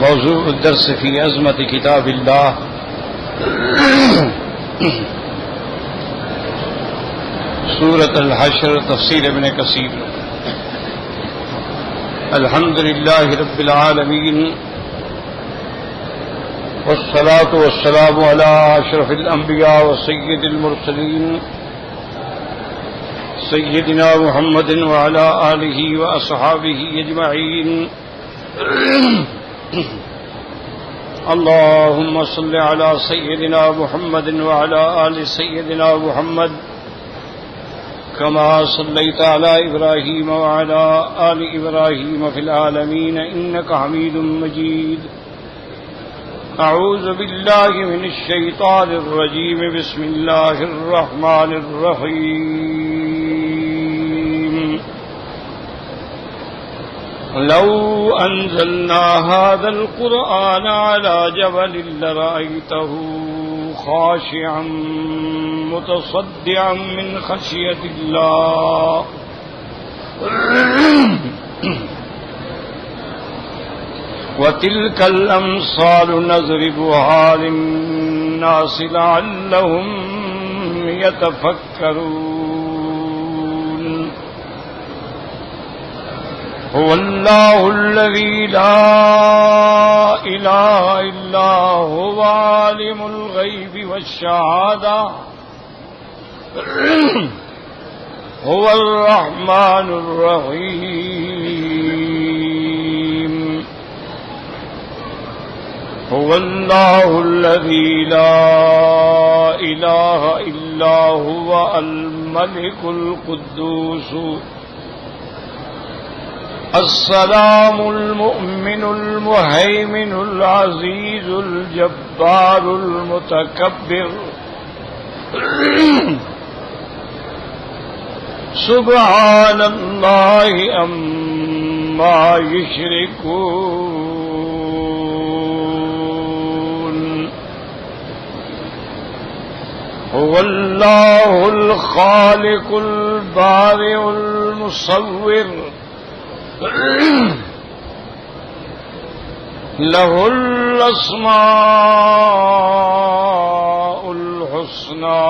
موضوع الدرس في عظمة كتاب الله سورة الحشر تفسير ابن كثير. الحمد لله رب العالمين والصلاة والسلام على أشرف الأنبياء وسيد المرسلين سيدنا محمد وعلى آله وأصحابه أجمعين. اللهم صل على سيدنا محمد وعلى آل سيدنا محمد كما صليت على إبراهيم وعلى آل إبراهيم في العالمين إنك حميد مجيد. أعوذ بالله من الشيطان الرجيم. بسم الله الرحمن الرحيم. لو أنزلنا هذا القرآن على جبل لرأيته خاشعا متصدعا من خشية الله وتلك الأمثال نضربها للناس لعلهم يتفكرون. هو الله الذي لا إله إلا هو عالم الغيب والشهادة هو الرحمن الرحيم. هو الله الذي لا إله إلا هو الملك القدوس السلام المؤمن المهيمن العزيز الجبار المتكبر. سبحان الله عما يشركون. هو الله الخالق البارئ المصور له الأسماء الحسنى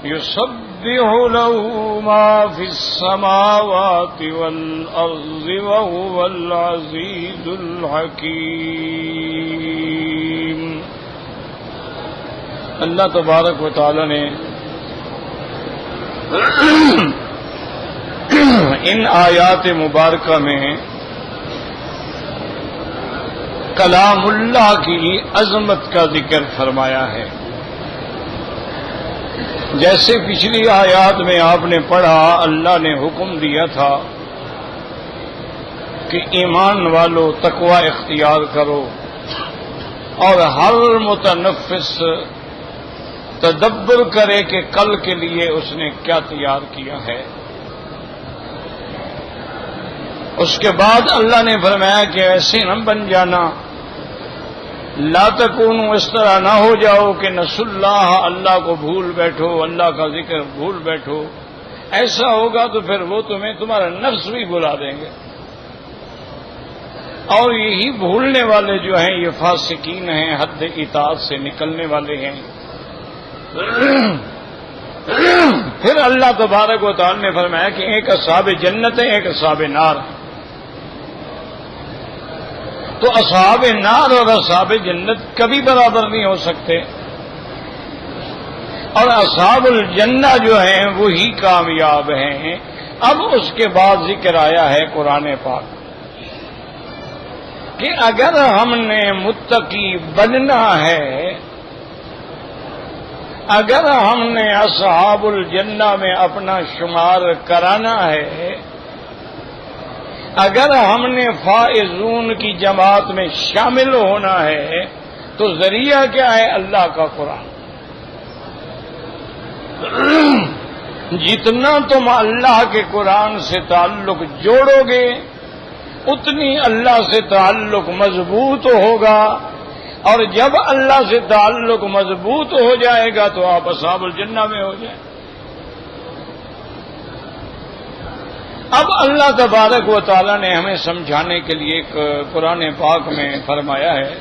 يسبح له ما في السماوات والأرض وهو العزيز الحكيم. اللہ تبارک و تعالی نے ان آیات مبارکہ میں کلام اللہ کی عظمت کا ذکر فرمایا ہے. جیسے پچھلی آیات میں آپ نے پڑھا، اللہ نے حکم دیا تھا کہ ایمان والو تقوی اختیار کرو اور ہر متنفس تدبر کرے کہ کل کے لیے اس نے کیا تیار کیا ہے. اس کے بعد اللہ نے فرمایا کہ ایسے نہ بن جانا، لا تکونوا، اس طرح نہ ہو جاؤ کہ نسوا اللہ، اللہ کو بھول بیٹھو، اللہ کا ذکر بھول بیٹھو. ایسا ہوگا تو پھر وہ تمہارا نفس بھی بلا دیں گے. اور یہی بھولنے والے جو ہیں یہ فاسقین ہیں، حد اطاعت سے نکلنے والے ہیں. پھر اللہ تبارک و تعالی نے فرمایا کہ ایک اصحاب جنت ہے، ایک اصحاب نار. تو اصحاب نار اور اصحاب جنت کبھی برابر نہیں ہو سکتے، اور اصحاب الجنہ جو ہیں وہی کامیاب ہیں. اب اس کے بعد ذکر آیا ہے قرآن پاک کہ اگر ہم نے متقی بننا ہے، اگر ہم نے اصحاب الجنہ میں اپنا شمار کرانا ہے، اگر ہم نے فائزون کی جماعت میں شامل ہونا ہے، تو ذریعہ کیا ہے؟ اللہ کا قرآن. جتنا تم اللہ کے قرآن سے تعلق جوڑو گے اتنی اللہ سے تعلق مضبوط ہوگا، اور جب اللہ سے تعلق مضبوط ہو جائے گا تو آپ اصحاب الجنہ میں ہو جائیں. اب اللہ تبارک و تعالی نے ہمیں سمجھانے کے لیے ایک قرآن پاک میں فرمایا ہے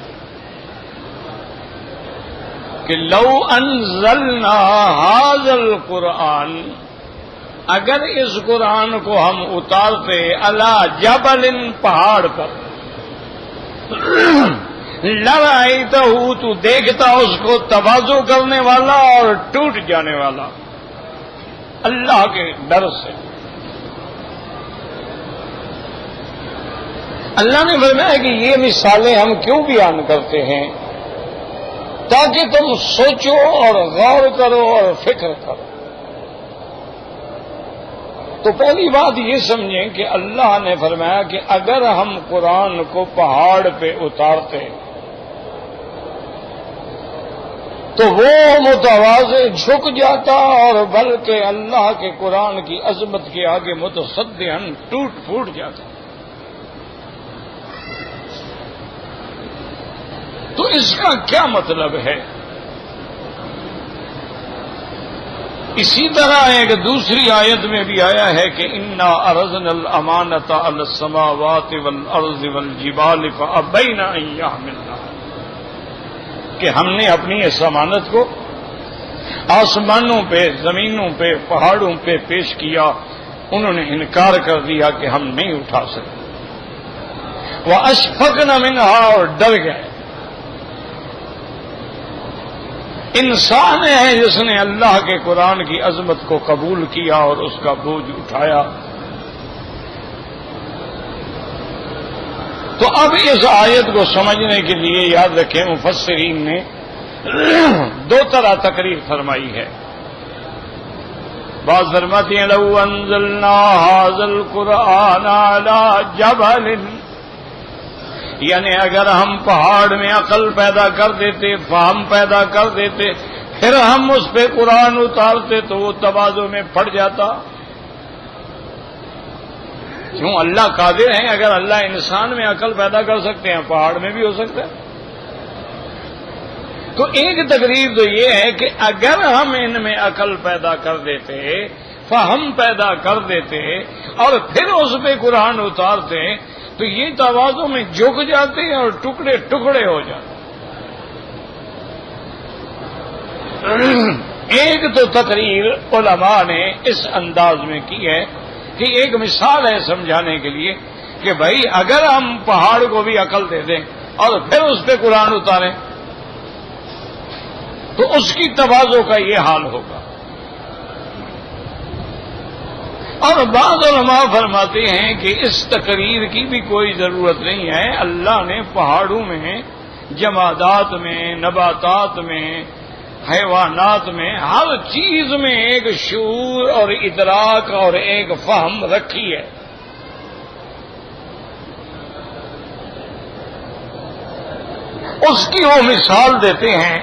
کہ لو انزلنا ھذا القرآن، اگر اس قرآن کو ہم اتارتے علی جبل، پہاڑ پر، لرأیتہ، تو دیکھتا اس کو تواضع کرنے والا اور ٹوٹ جانے والا اللہ کے ڈر سے۔ اللہ نے فرمایا کہ یہ مثالیں ہم کیوں بیان کرتے ہیں؟ تاکہ تم سوچو اور غور کرو اور فکر کرو۔ تو پہلی بات یہ سمجھیں کہ اللہ نے فرمایا کہ اگر ہم قرآن کو پہاڑ پہ اتارتے تو وہ متواضع جھک جاتا اور بلکہ اللہ کے قرآن کی عظمت کے آگے متصدعاً ٹوٹ پھوٹ جاتا۔ تو اس کا کیا مطلب ہے؟ اسی طرح ایک دوسری آیت میں بھی آیا ہے کہ انا عرضنا الامانۃ علی السماوات والارض والجبال فابین ان یحملنها، کہ ہم نے اپنی اس امانت کو آسمانوں پہ، زمینوں پہ، پہاڑوں پہ پیش کیا، انہوں نے انکار کر دیا کہ ہم نہیں اٹھا سکتے۔ واشفقن منها، اور ڈر گئے۔ انسان ہے جس نے اللہ کے قرآن کی عظمت کو قبول کیا اور اس کا بوجھ اٹھایا۔ تو اب اس آیت کو سمجھنے کے لیے یاد رکھیں مفسرین نے دو طرح تقریر فرمائی ہے۔ بعض فرماتے ہیں لو انزلنا ھذا القرآن علی جبل، یعنی اگر ہم پہاڑ میں عقل پیدا کر دیتے، فہم پیدا کر دیتے، پھر ہم اس پہ قرآن اتارتے تو وہ تواضع میں پڑ جاتا۔ کیوں؟ اللہ قادر ہیں، اگر اللہ انسان میں عقل پیدا کر سکتے ہیں پہاڑ میں بھی ہو سکتا ہے۔ تو ایک تقریر تو یہ ہے کہ اگر ہم ان میں عقل پیدا کر دیتے، فہم پیدا کر دیتے اور پھر اس پہ قرآن اتارتے تو یہ تواضع میں جھک جاتے ہیں اور ٹکڑے ٹکڑے ہو جاتے۔ ایک تو تقریر علماء نے اس انداز میں کی ہے کہ ایک مثال ہے سمجھانے کے لیے کہ بھائی اگر ہم پہاڑ کو بھی عقل دے دیں اور پھر اس پہ قرآن اتاریں تو اس کی تواضع کا یہ حال ہوگا۔ اور بعض علماء فرماتے ہیں کہ اس تقریر کی بھی کوئی ضرورت نہیں ہے، اللہ نے پہاڑوں میں، جمادات میں، نباتات میں، حیوانات میں، ہر چیز میں ایک شعور اور ادراک اور ایک فہم رکھی ہے۔ اس کی وہ مثال دیتے ہیں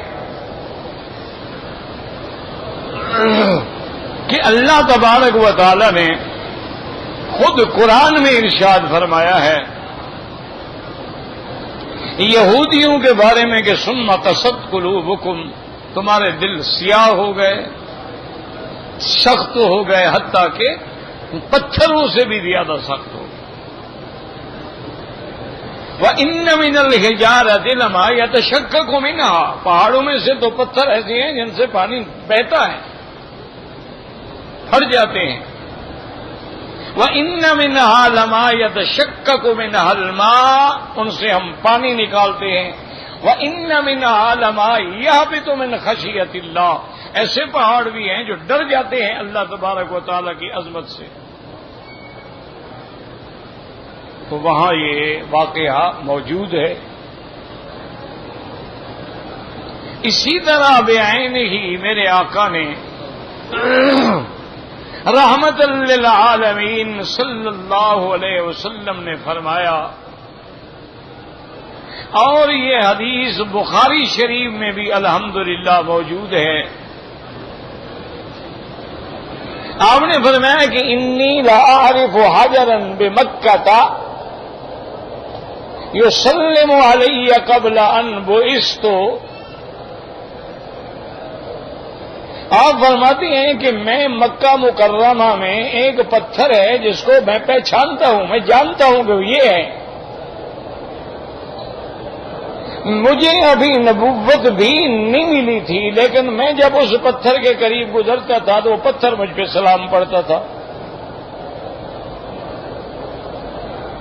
کہ اللہ تبارک و تعالی نے خود قرآن میں ارشاد فرمایا ہے یہودیوں کے بارے میں کہ ثم قست قلوبکم، تمہارے دل سیاہ ہو گئے، سخت ہو گئے، حتیٰ کہ پتھروں سے بھی زیادہ سخت ہو گئے۔ وَإِنَّ مِنَ الْحِجَارَةِ لَمَا يَتَشَقَّقُ مِنْهَا، پہاڑوں میں سے تو پتھر ایسے ہیں جن سے پانی بہتا ہے، پھٹ جاتے ہیں۔ وَإِنَّ مِنْهَا لَمَا يَتَشَقَّقُ مِنْهَا الْمَاءُ، ان سے ہم پانی نکالتے ہیں۔ وَإِنَّ مِنْهَا لَمَا يَهْبِطُ مِنْ خَشْيَةِ اللَّهِ، ایسے پہاڑ بھی ہیں جو ڈر جاتے ہیں اللہ تبارک و تعالیٰ کی عظمت سے۔ تو وہاں یہ واقعہ موجود ہے۔ اسی طرح بعین ہی میرے آقا نے رحمت للعالمین صلی اللہ علیہ وسلم نے فرمایا، اور یہ حدیث بخاری شریف میں بھی الحمدللہ موجود ہے، آپ نے فرمایا کہ انی لاعرف حجرا بمکہ یسلم علی قبل ان بعثت، آپ فرماتی ہیں کہ میں مکہ مکرمہ میں ایک پتھر ہے جس کو میں پہچانتا ہوں، میں جانتا ہوں کہ وہ یہ ہے. مجھے ابھی نبوت بھی نہیں ملی تھی، لیکن میں جب اس پتھر کے قریب گزرتا تھا تو وہ پتھر مجھ پہ سلام پڑتا تھا.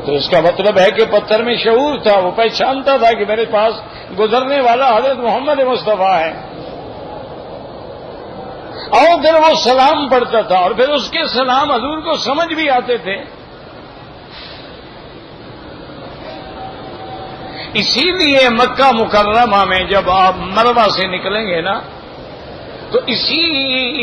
تو اس کا مطلب ہے کہ پتھر میں شعور تھا، وہ پہچانتا تھا کہ میرے پاس گزرنے والا حضرت محمد مصطفیٰ ہے، اور پھر وہ سلام پڑھتا تھا، اور پھر اس کے سلام حضور کو سمجھ بھی آتے تھے. اسی لیے مکہ مکرمہ میں جب آپ مروہ سے نکلیں گے نا تو اسی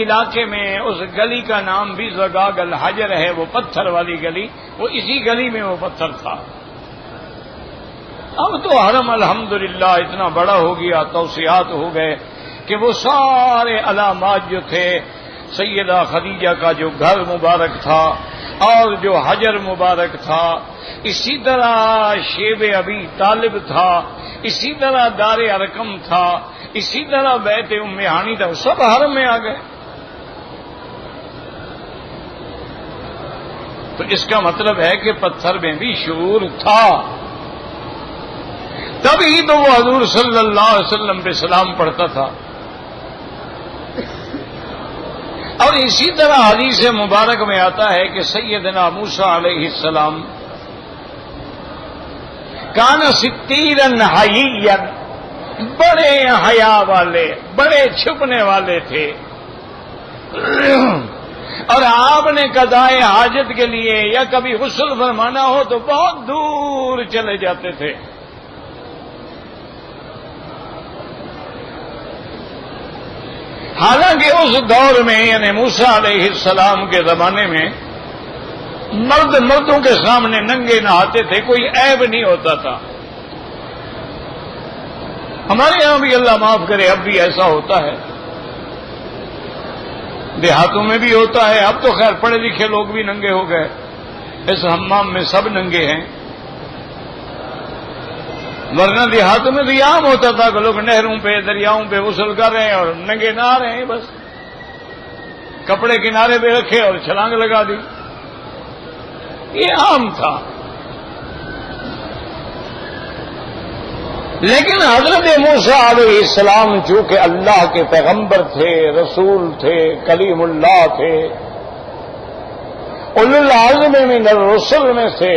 علاقے میں اس گلی کا نام بھی زگاگ الحجر ہے، وہ پتھر والی گلی، وہ اسی گلی میں وہ پتھر تھا. اب تو حرم الحمدللہ اتنا بڑا ہو گیا، توسیعات ہو گئے کہ وہ سارے علامات جو تھے، سیدہ خدیجہ کا جو گھر مبارک تھا اور جو حجر مبارک تھا، اسی طرح شیب ابی طالب تھا، اسی طرح دار ارقم تھا، اسی طرح بیت ام ہانی تھا، سب حرم میں آ گئے. تو اس کا مطلب ہے کہ پتھر میں بھی شعور تھا، تبھی تو وہ حضور صلی اللہ علیہ وسلم پہ سلام پڑھتا تھا. اور اسی طرح حدیث مبارک میں آتا ہے کہ سیدنا موسیٰ علیہ السلام کان ستیرن حیین، بڑے حیا والے، بڑے چھپنے والے تھے، اور آپ نے قضائے حاجت کے لیے یا کبھی غسل فرمانا ہو تو بہت دور چلے جاتے تھے. حالانکہ اس دور میں یعنی موسیٰ علیہ السلام کے زمانے میں مردوں کے سامنے ننگے نہاتے تھے، کوئی عیب نہیں ہوتا تھا. ہمارے یہاں بھی اللہ معاف کرے اب بھی ایسا ہوتا ہے، دیہاتوں میں بھی ہوتا ہے. اب تو خیر پڑھے لکھے لوگ بھی ننگے ہو گئے، اس حمام میں سب ننگے ہیں، ورنہ دیہاتوں میں بھی عام ہوتا تھا کہ لوگ نہروں پہ دریاؤں پہ غسل کر رہے ہیں اور ننگے نہ رہے ہیں، بس کپڑے کنارے پہ رکھے اور چھلانگ لگا دی، یہ عام تھا. لیکن حضرت موسیٰ علیہ السلام چونکہ اللہ کے پیغمبر تھے، رسول تھے، کلیم اللہ تھے، اولو العزم من الرسل میں سے،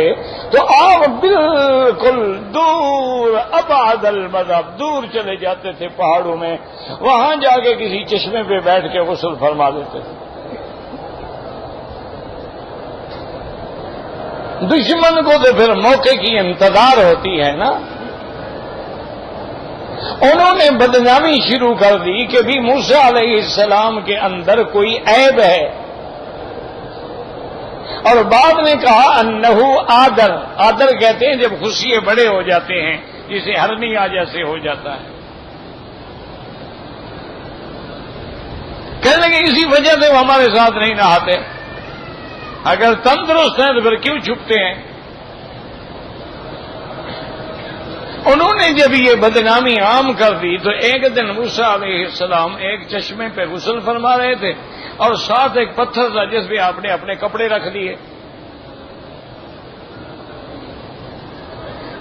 تو آپ بالکل دور ابعد المذہب دور چلے جاتے تھے پہاڑوں میں، وہاں جا کے کسی چشمے پہ بیٹھ کے غسل فرما دیتے تھے. دشمن کو تو پھر موقع کی انتظار ہوتی ہے نا. انہوں نے بدنامی شروع کر دی کہ بھی موسیٰ علیہ السلام کے اندر کوئی عیب ہے، اور بعد نے کہا انہو آدر، آدر کہتے ہیں جب خشیے بڑے ہو جاتے ہیں، جسے ہرنیا جیسے ہو جاتا ہے. کہنے لگے اسی وجہ سے وہ ہمارے ساتھ نہیں نہاتے، اگر تندرست ہیں تو پھر کیوں چھپتے ہیں. انہوں نے جب یہ بدنامی عام کر دی تو ایک دن موسیٰ علیہ السلام ایک چشمے پہ غسل فرما رہے تھے اور ساتھ ایک پتھر تھا جس پہ آپ نے اپنے کپڑے رکھ دیے.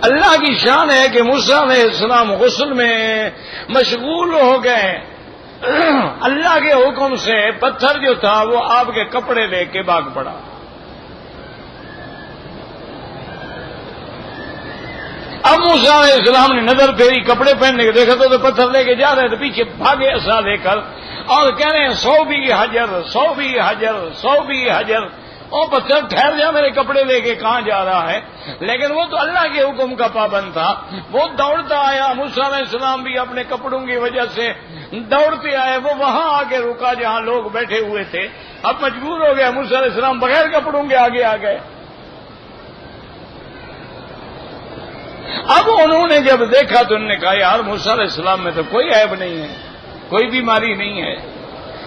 اللہ کی شان ہے کہ موسیٰ علیہ السلام غسل میں مشغول ہو گئے، اللہ کے حکم سے پتھر جو تھا وہ آپ کے کپڑے لے کے بھاگ پڑا. اب موسیٰ علیہ السلام نے نظر پھیری، کپڑے پہننے کے دیکھا تو پتھر لے کے جا رہے تھے، پیچھے بھاگے ایسا لے کر اور کہہ رہے ہیں 100 بھی حجر 100 بھی حجر 100 بھی حجر. او پتھر ٹھہر جا، میرے کپڑے لے کے کہاں جا رہا ہے؟ لیکن وہ تو اللہ کے حکم کا پابند تھا، وہ دوڑتا آیا. موسیٰ علیہ السلام بھی اپنے کپڑوں کی وجہ سے دوڑتے آئے، وہ وہاں آ کے رکا جہاں لوگ بیٹھے ہوئے تھے. اب مجبور ہو گیا، موسیٰ علیہ السلام بغیر کپڑوں کے آگے آ گئے. اب انہوں نے جب دیکھا تو انہوں نے کہا یار موسیٰ علیہ السلام میں تو کوئی عیب نہیں ہے، کوئی بیماری نہیں ہے.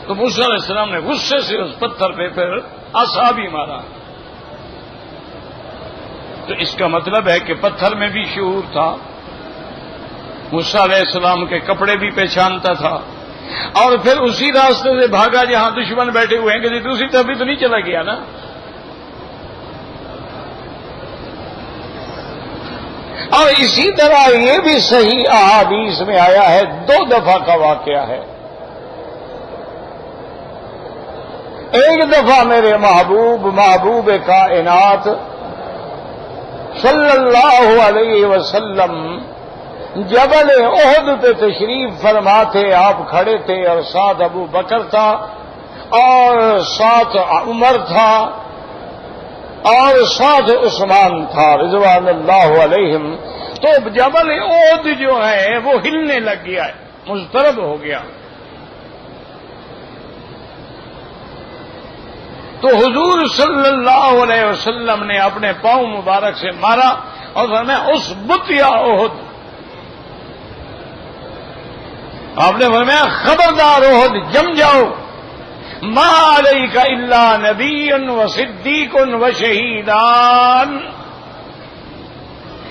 تو موسیٰ علیہ السلام نے غصے سے اس پتھر پہ پھر عصا بھی مارا. تو اس کا مطلب ہے کہ پتھر میں بھی شعور تھا، موسیٰ علیہ السلام کے کپڑے بھی پہچانتا تھا، اور پھر اسی راستے سے بھاگا جہاں دشمن بیٹھے ہوئے ہیں، کہ دوسری طرف بھی تو نہیں چلا گیا نا. اور اسی طرح یہ بھی صحیح احادیث میں آیا ہے، 2 دفعہ کا واقعہ ہے. ایک دفعہ میرے محبوب کائنات صلی اللہ علیہ وسلم جبل احد پہ تشریف فرما تھے، آپ کھڑے تھے اور ساتھ ابو بکر تھا اور ساتھ عمر تھا اور ساتھ عثمان تھا رضوان اللہ علیہم. تو جبل احد جو ہے وہ ہلنے لگ گیا ہے، مضطرب ہو گیا. تو حضور صلی اللہ علیہ وسلم نے اپنے پاؤں مبارک سے مارا اور فرمایا اسبت یا احد. آپ نے فرمایا خبردار احد، جم جاؤ. ما علیک الا نبی و صدیق و شہیدان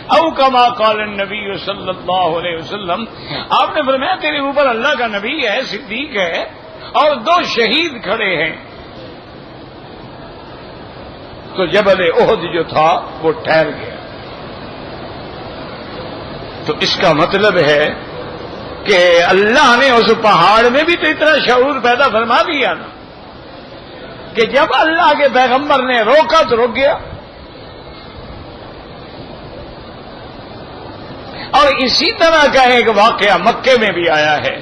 او کما قال النبی صلی اللہ علیہ وسلم. آپ نے فرمایا تیرے اوپر اللہ کا نبی ہے، صدیق ہے اور 2 شہید کھڑے ہیں. تو جبل احد جو تھا وہ ٹھہر گیا. تو اس کا مطلب ہے کہ اللہ نے اس پہاڑ میں بھی تو اتنا شعور پیدا فرما دیا نا کہ جب اللہ کے پیغمبر نے روکا تو رک گیا. اور اسی طرح کا ایک واقعہ مکے میں بھی آیا ہے.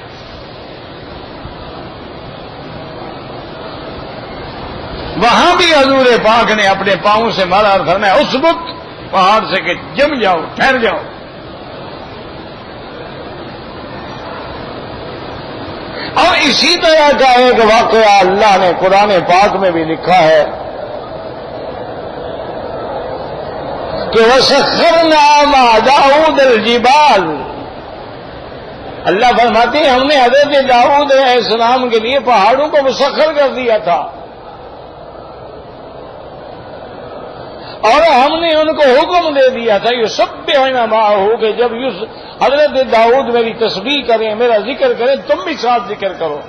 وہاں بھی حضور پاک نے اپنے پاؤں سے مارا اور فرمایا اس وقت پہاڑ سے کہ جم جاؤ، ٹھہر جاؤ. اور اسی طرح کا ایک واقعہ اللہ نے قرآن پاک میں بھی لکھا ہے کہ وَسَخَّرْنَا مَعَ دَاؤُودَ الْجِبَالَ. اللہ فرماتے ہیں ہم نے حضرت داؤد علیہ السلام کے لیے پہاڑوں کو مسخر کر دیا تھا اور ہم نے ان کو حکم دے دیا تھا یہ سب بہنا معه کہ جب حضرت داؤد میری تسبیح کریں، میرا ذکر کریں، تم بھی ساتھ ذکر کرو.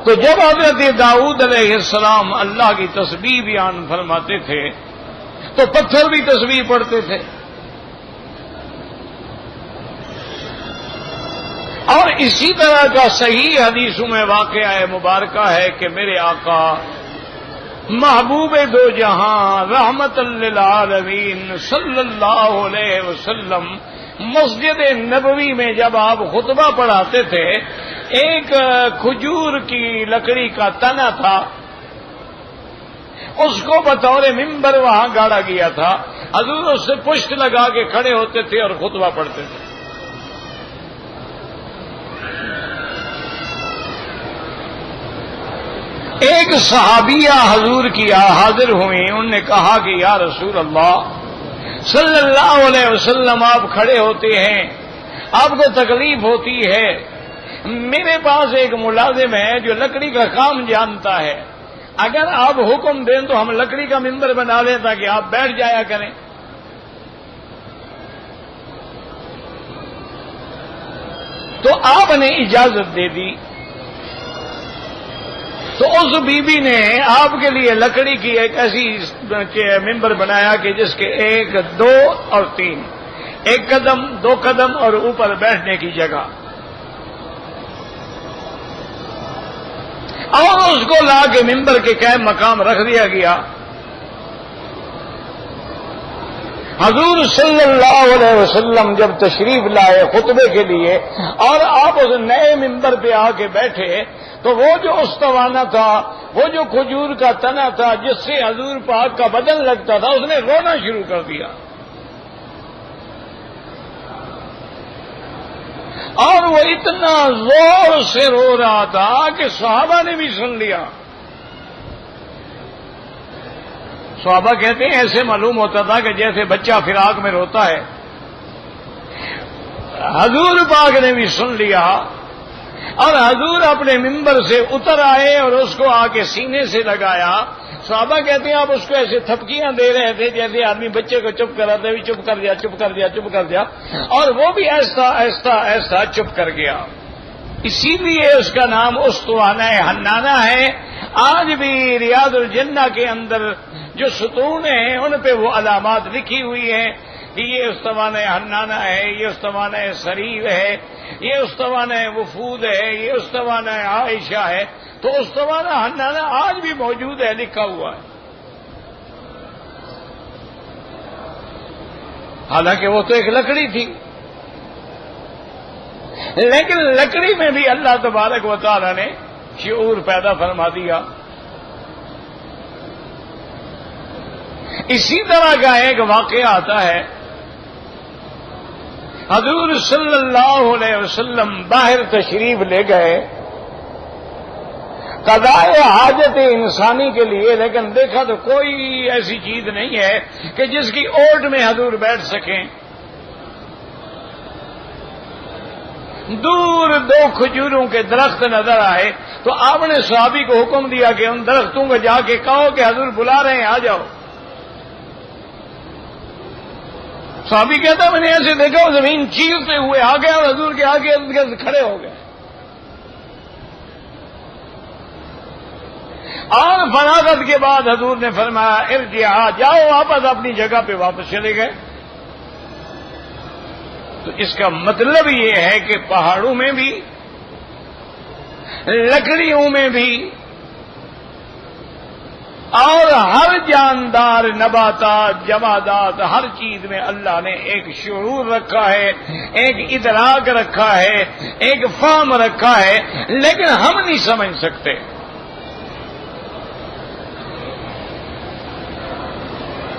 تو جب حضرت داؤد علیہ السلام اللہ کی تسبیح بیان فرماتے تھے تو پتھر بھی تسبیح پڑھتے تھے. اور اسی طرح کا صحیح حدیثوں میں واقعہ مبارکہ ہے کہ میرے آقا محبوب 2 جہاں رحمت للعالمین صلی اللہ علیہ وسلم مسجد نبوی میں جب آپ خطبہ پڑھاتے تھے، ایک کھجور کی لکڑی کا تنا تھا، اس کو بطور ممبر وہاں گاڑا گیا تھا. حضور اس سے پشت لگا کے کھڑے ہوتے تھے اور خطبہ پڑھتے تھے. ایک صحابیہ حضور کی حاضر ہوئی، انہوں نے کہا کہ یا رسول اللہ صلی اللہ علیہ وسلم آپ کھڑے ہوتے ہیں، آپ کو تکلیف ہوتی ہے، میرے پاس ایک ملازم ہے جو لکڑی کا کام جانتا ہے، اگر آپ حکم دیں تو ہم لکڑی کا ممبر بنا لیں تاکہ آپ بیٹھ جایا کریں. تو آپ نے اجازت دے دی. تو اس بی بی نے آپ کے لیے لکڑی کی ایک ایسی ممبر بنایا کہ جس کے 1 2 اور 3، 1 قدم 2 قدم اور اوپر بیٹھنے کی جگہ، اور اس کو لا کے ممبر کے قائم مقام رکھ دیا گیا. حضور صلی اللہ علیہ وسلم جب تشریف لائے خطبے کے لیے اور آپ اس نئے ممبر پہ آ کے بیٹھے تو وہ جو استوانہ تھا، وہ جو کھجور کا تنا تھا جس سے حضور پاک کا بدن لگتا تھا، اس نے رونا شروع کر دیا. اور وہ اتنا زور سے رو رہا تھا کہ صحابہ نے بھی سن لیا. صحابہ کہتے ہیں ایسے معلوم ہوتا تھا کہ جیسے بچہ فراق میں روتا ہے. حضور پاک نے بھی سن لیا اور حضور اپنے ممبر سے اتر آئے اور اس کو آ کے سینے سے لگایا صحابہ کہتے ہیں آپ اس کو ایسے تھپکیاں دے رہے تھے جیسے آدمی بچے کو چپ کراتے بھی چپ کر دیا چپ کر دیا چپ کر دیا، اور وہ بھی ایسا ایسا ایسا چپ کر گیا. اسی لیے اس کا نام استوانہ حنانہ ہے. آج بھی ریاض الجنہ کے اندر جو ستون ہیں ان پہ وہ علامات لکھی ہوئی ہیں کہ یہ استوانہ حنانہ ہے، یہ استوانہ سریر ہے، یہ استوانہ وفود ہے، یہ استوانہ عائشہ ہے. تو استوانہ حنانہ آج بھی موجود ہے، لکھا ہوا ہے. حالانکہ وہ تو ایک لکڑی تھی، لیکن لکڑی میں بھی اللہ تبارک و تعالی نے شعور پیدا فرما دیا. اسی طرح کا ایک واقعہ آتا ہے، حضور صلی اللہ علیہ وسلم باہر تشریف لے گئے قضاء حاجت انسانی کے لیے، لیکن دیکھا تو کوئی ایسی چیز نہیں ہے کہ جس کی اوٹ میں حضور بیٹھ سکیں. دور دو کھجوروں کے درخت نظر آئے تو آپ نے صحابی کو حکم دیا کہ ان درختوں کو جا کے کہو کہ حضور بلا رہے ہیں، آ جاؤ. صحابی کہتا میں نے ایسے دیکھا وہ زمین چیرتے ہوئے آ گئے اور حضور کے آگے کھڑے ہو گئے. اور فراغت کے بعد حضور نے فرمایا ارجعا، جاؤ واپس اپنی جگہ پہ واپس چلے گئے. تو اس کا مطلب یہ ہے کہ پہاڑوں میں بھی، لکڑیوں میں بھی، اور ہر جاندار نباتات جمادات ہر چیز میں اللہ نے ایک شعور رکھا ہے، ایک ادراک رکھا ہے، ایک فہم رکھا ہے، لیکن ہم نہیں سمجھ سکتے.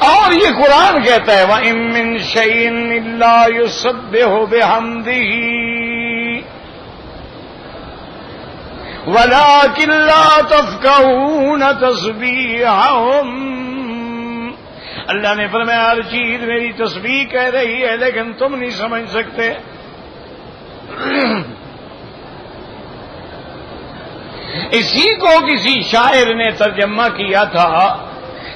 اور یہ قرآن کہتا ہے وَإِن مِّن شَيْءٍ إِلَّا يُسَبِّحُ بِحَمْدِهِ وَلَٰكِن لَّا تَفْقَهُونَ تَسْبِيحَهُمْ. اللہ نے فرمایا ہر چیز میری تسبیح کہہ رہی ہے لیکن تم نہیں سمجھ سکتے. اسی کو کسی شاعر نے ترجمہ کیا تھا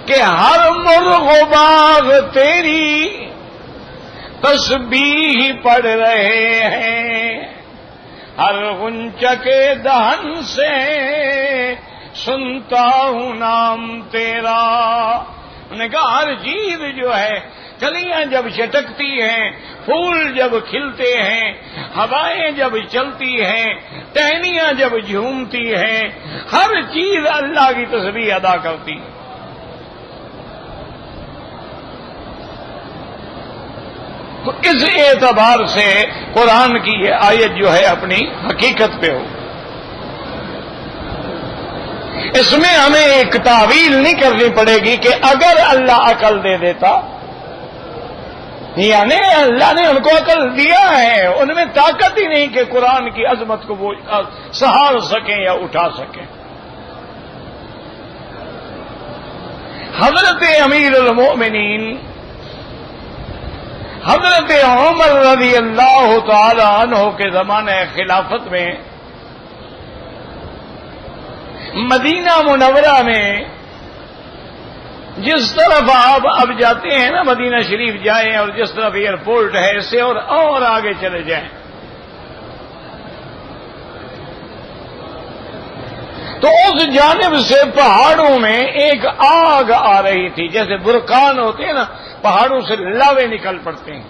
کہ ہر مرغ و باغ تیری تسبیح پڑھ رہے ہیں، ہر غنچہ کے دہن سے سنتا ہوں نام تیرا. انہوں نے کہا ہر چیز جو ہے، کلیاں جب چٹکتی ہیں، پھول جب کھلتے ہیں، ہوائیں جب چلتی ہیں، ٹہنیاں جب جھومتی ہیں، ہر چیز اللہ کی تسبیح ادا کرتی ہے. تو اس اعتبار سے قرآن کی یہ آیت جو ہے اپنی حقیقت پہ ہو. اس میں ہمیں ایک تعویل نہیں کرنی پڑے گی کہ اگر اللہ عقل دے دیتا، یعنی اللہ نے ان کو عقل دیا ہے، ان میں طاقت ہی نہیں کہ قرآن کی عظمت کو وہ سہار سکیں یا اٹھا سکیں. حضرت امیر المؤمنین حضرت عمر رضی اللہ تعالی عنہ کے زمانہ خلافت میں مدینہ منورہ میں جس طرف آپ اب جاتے ہیں نا، مدینہ شریف جائیں اور جس طرف ایئرپورٹ ہے اس سے اور آگے چلے جائیں تو اس جانب سے پہاڑوں میں ایک آگ آ رہی تھی، جیسے برقان ہوتے ہیں نا، پہاڑوں سے لاوے نکل پڑتے ہیں.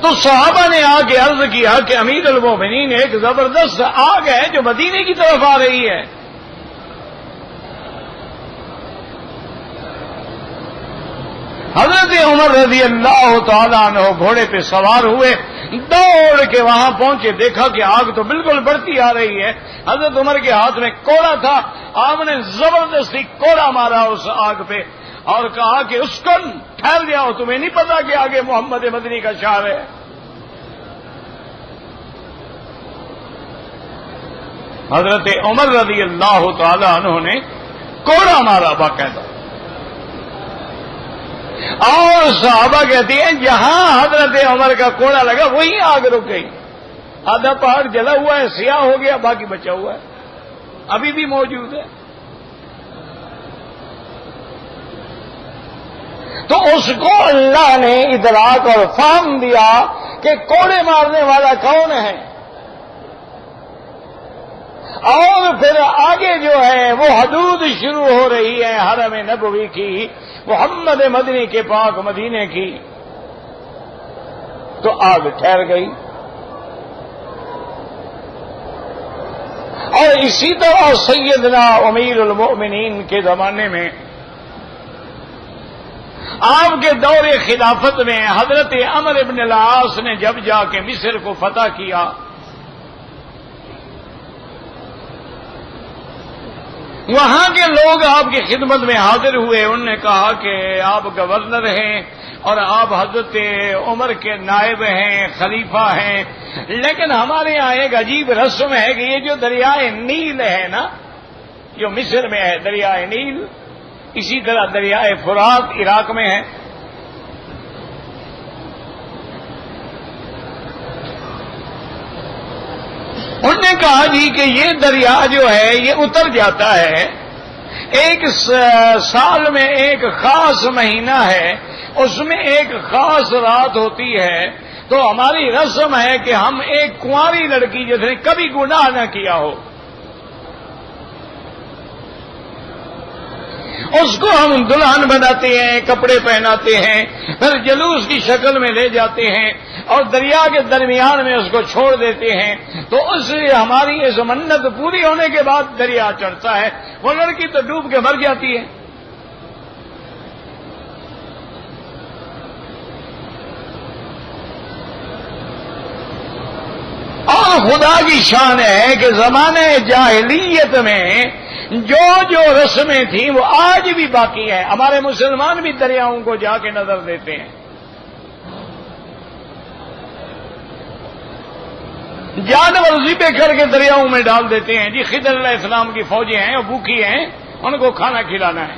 تو صحابہ نے آ کے عرض کیا کہ امیر المومنین ایک زبردست آگ ہے جو مدینے کی طرف آ رہی ہے. حضرت عمر رضی اللہ تعالیٰ عنہ گھوڑے پہ سوار ہوئے، دوڑ کے وہاں پہنچے، دیکھا کہ آگ تو بالکل بڑھتی آ رہی ہے. حضرت عمر کے ہاتھ میں کوڑا تھا، آپ نے زبردستی کوڑا مارا اس آگ پہ اور کہا کہ اسکن ٹھہر جاؤ، تمہیں نہیں پتا کہ آگے محمد مدنی کا شعر ہے. حضرت عمر رضی اللہ تعالی عنہ نے کوڑا مارا باقاعدہ، اور صحابہ کہتی ہیں جہاں حضرت عمر کا کوڑا لگا وہیں آگ رک گئی. آدھا پہاڑ جلا ہوا ہے، سیاہ ہو گیا، باقی بچا ہوا ہے، ابھی بھی موجود ہے۔ تو اس کو اللہ نے ادراک اور فہم دیا کہ کوڑے مارنے والا کون ہے، اور پھر آگے جو ہے وہ حدود شروع ہو رہی ہے حرم نبوی کی، محمد مدنی کے پاک مدینے کی، تو آگ ٹھہر گئی۔ اور اسی طرح سیدنا امیر المؤمنین کے زمانے میں، آپ کے دور خلافت میں حضرت عمرو بن العاص نے جب جا کے مصر کو فتح کیا، وہاں کے لوگ آپ کی خدمت میں حاضر ہوئے، انہوں نے کہا کہ آپ گورنر ہیں اور آپ حضرت عمر کے نائب ہیں، خلیفہ ہیں، لیکن ہمارے یہاں ایک عجیب رسم ہے کہ یہ جو دریائے نیل ہے نا، جو مصر میں ہے دریائے نیل، اسی طرح دریائے فرات عراق میں ہے، انہوں نے کہا جی کہ یہ دریا جو ہے یہ اتر جاتا ہے، ایک سال میں ایک خاص مہینہ ہے، اس میں ایک خاص رات ہوتی ہے، تو ہماری رسم ہے کہ ہم ایک کنواری لڑکی جس نے کبھی گناہ نہ کیا ہو، اس کو ہم دلہن بناتے ہیں، کپڑے پہناتے ہیں، پھر جلوس کی شکل میں لے جاتے ہیں اور دریا کے درمیان میں اس کو چھوڑ دیتے ہیں، تو اس سے ہماری اس منت پوری ہونے کے بعد دریا چڑھتا ہے، وہ لڑکی تو ڈوب کے مر جاتی ہے۔ اور خدا کی شان ہے کہ زمانے جاہلیت میں جو رسمیں تھیں وہ آج بھی باقی ہیں، ہمارے مسلمان بھی دریاؤں کو جا کے نظر دیتے ہیں، جانور ذبح کر کے دریاؤں میں ڈال دیتے ہیں، جی خضر علیہ السلام کی فوجیں ہیں اور بھوکی ہیں، ان کو کھانا کھلانا ہے۔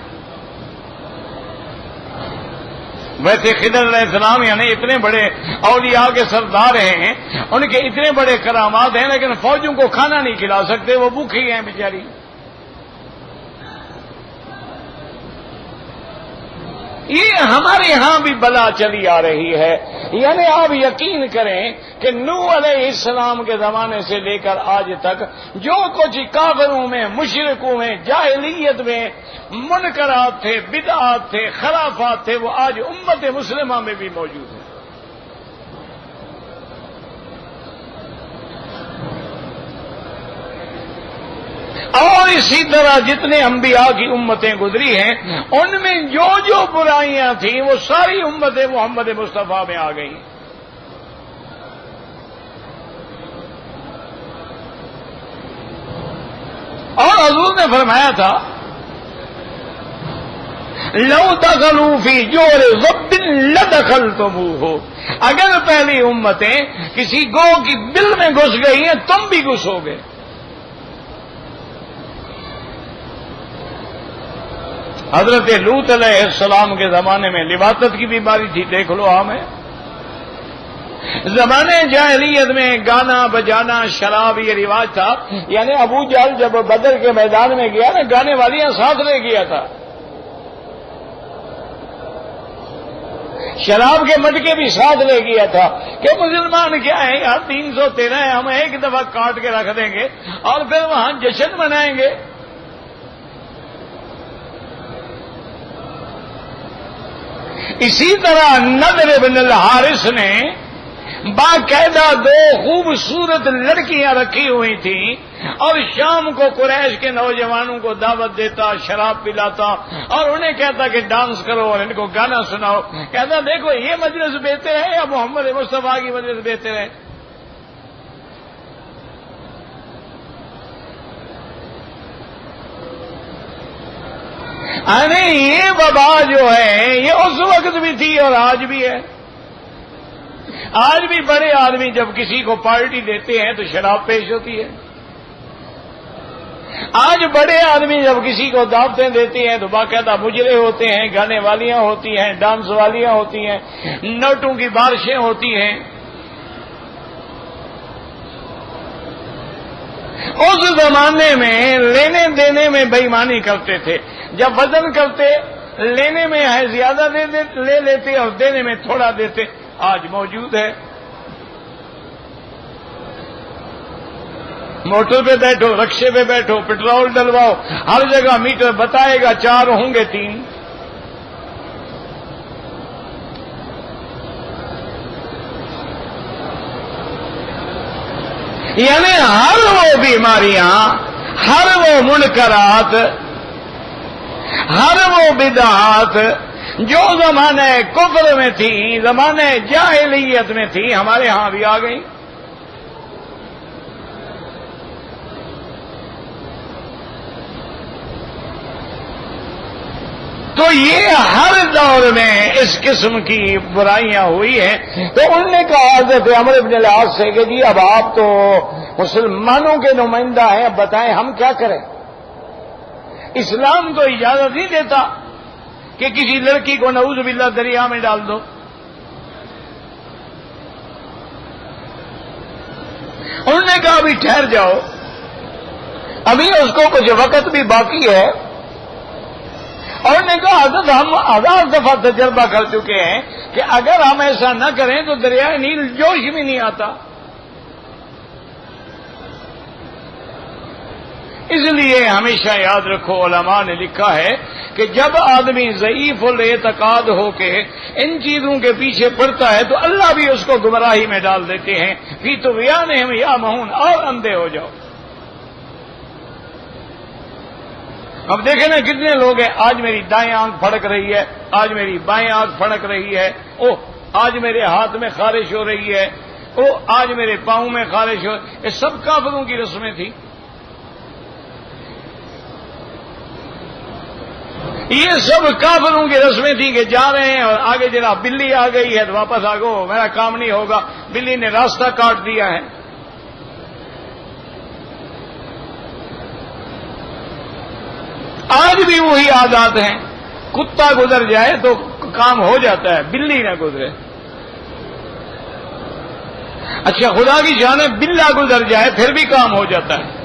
ویسے خضر علیہ السلام یعنی اتنے بڑے اولیاء کے سردار ہیں، ان کے اتنے بڑے کرامات ہیں، لیکن فوجوں کو کھانا نہیں کھلا سکتے، وہ بھوکھی ہیں بیچاری۔ یہ ہمارے ہاں بھی بلا چلی آ رہی ہے، یعنی آپ یقین کریں کہ نوح علیہ السلام کے زمانے سے لے کر آج تک جو کچھ کافروں میں، مشرکوں میں، جاہلیت میں منکرات تھے، بدعات تھے، خرافات تھے، وہ آج امت مسلمہ میں بھی موجود ہیں۔ اور اسی طرح جتنے انبیاء کی امتیں گزری ہیں، ان میں جو جو برائیاں تھیں وہ ساری امتیں محمد مصطفیٰ میں آ گئیں۔ اور حضور نے فرمایا تھا لو دخلوا فی جور ضب لدخلتموہ، اگر پہلی امتیں کسی گو کی بل میں گھس گئی ہیں تم بھی گھسو گے۔ حضرت لوط علیہ السلام کے زمانے میں لواطت کی بیماری تھی، دیکھ لو ہمیں۔ زمانے جاہلیت میں گانا بجانا شراب یہ رواج تھا، یعنی ابو جہل جب بدر کے میدان میں گیا نا، گانے والیاں ساتھ لے گیا تھا، شراب کے مٹکے بھی ساتھ لے گیا تھا، کہ مسلمان کیا ہے یار 313 ہے، ہم ایک دفعہ کاٹ کے رکھ دیں گے اور پھر وہاں جشن منائیں گے۔ اسی طرح نضر بن الحارث نے باقاعدہ 2 خوبصورت لڑکیاں رکھی ہوئی تھیں، اور شام کو قریش کے نوجوانوں کو دعوت دیتا، شراب پلاتا اور انہیں کہتا کہ ڈانس کرو اور ان کو گانا سناؤ، کہتا دیکھو یہ مجلس بہتر ہے یا محمد مصطفیٰ کی مجلس بہتر ہے؟ ارے یہ وبا جو ہے یہ اس وقت بھی تھی اور آج بھی ہے۔ آج بھی بڑے آدمی جب کسی کو پارٹی دیتے ہیں تو شراب پیش ہوتی ہے، آج بڑے آدمی جب کسی کو دعوتیں دیتے ہیں تو باقاعدہ مجرے ہوتے ہیں، گانے والیاں ہوتی ہیں، ڈانس والیاں ہوتی ہیں، نوٹوں کی بارشیں ہوتی ہیں۔ اس زمانے میں لینے دینے میں بے ایمانی کرتے تھے. جب وزن کرتے لینے میں ہے زیادہ لے لیتے اور دینے میں تھوڑا دیتے. آج موجود ہے. موٹر پہ بیٹھو, رکشے پہ بیٹھو, پیٹرول ڈلواؤ, ہر جگہ میٹر بتائے گا 4 ہوں گے 3. یعنی ہر وہ بیماریاں, ہر وہ منکرات, ہر وہ بدعات جو زمانے کفر میں تھی, زمانے جاہلیت میں تھی, ہمارے ہاں بھی آ گئی. تو یہ ہر دور میں اس قسم کی برائیاں ہوئی ہیں. تو انہوں نے کہا حضرت عمر بن العاص سے کہ جی اب آپ تو مسلمانوں کے نمائندہ ہیں, اب بتائیں ہم کیا کریں. اسلام تو اجازت نہیں دیتا کہ کسی لڑکی کو نعوذ باللہ دریا میں ڈال دو. انہوں نے کہا ابھی ٹھہر جاؤ, ابھی اس کو کچھ وقت بھی باقی ہے. اور نے کہا حضرت ہم 1000 دفعہ تجربہ کر چکے ہیں کہ اگر ہم ایسا نہ کریں تو دریائے نیل جوش بھی نہیں آتا. اس لیے ہمیشہ یاد رکھو, علماء نے لکھا ہے کہ جب آدمی ضعیف الاعتقاد ہو کے ان چیزوں کے پیچھے پڑتا ہے تو اللہ بھی اس کو گمراہی میں ڈال دیتے ہیں. فی طغیانہم یعمہون, اور اندھے ہو جاؤ. اب دیکھیں نا کتنے لوگ ہیں, آج میری دائیں آنکھ پھڑک رہی ہے, آج میری بائیں آنکھ پھڑک رہی ہے, او آج میرے ہاتھ میں خارش ہو رہی ہے, او آج میرے پاؤں میں خارش ہو. یہ سب کافروں کی رسمیں تھی. یہ سب کافروں کی رسمیں تھی کہ جا رہے ہیں اور آگے جناب بلی آ گئی ہے تو واپس آ گو, میرا کام نہیں ہوگا, بلی نے راستہ کاٹ دیا ہے. آج بھی وہی عادات ہیں. کتا گزر جائے تو کام ہو جاتا ہے, بلی نہ گزرے. اچھا خدا کی شان ہے, بلا گزر جائے پھر بھی کام ہو جاتا ہے.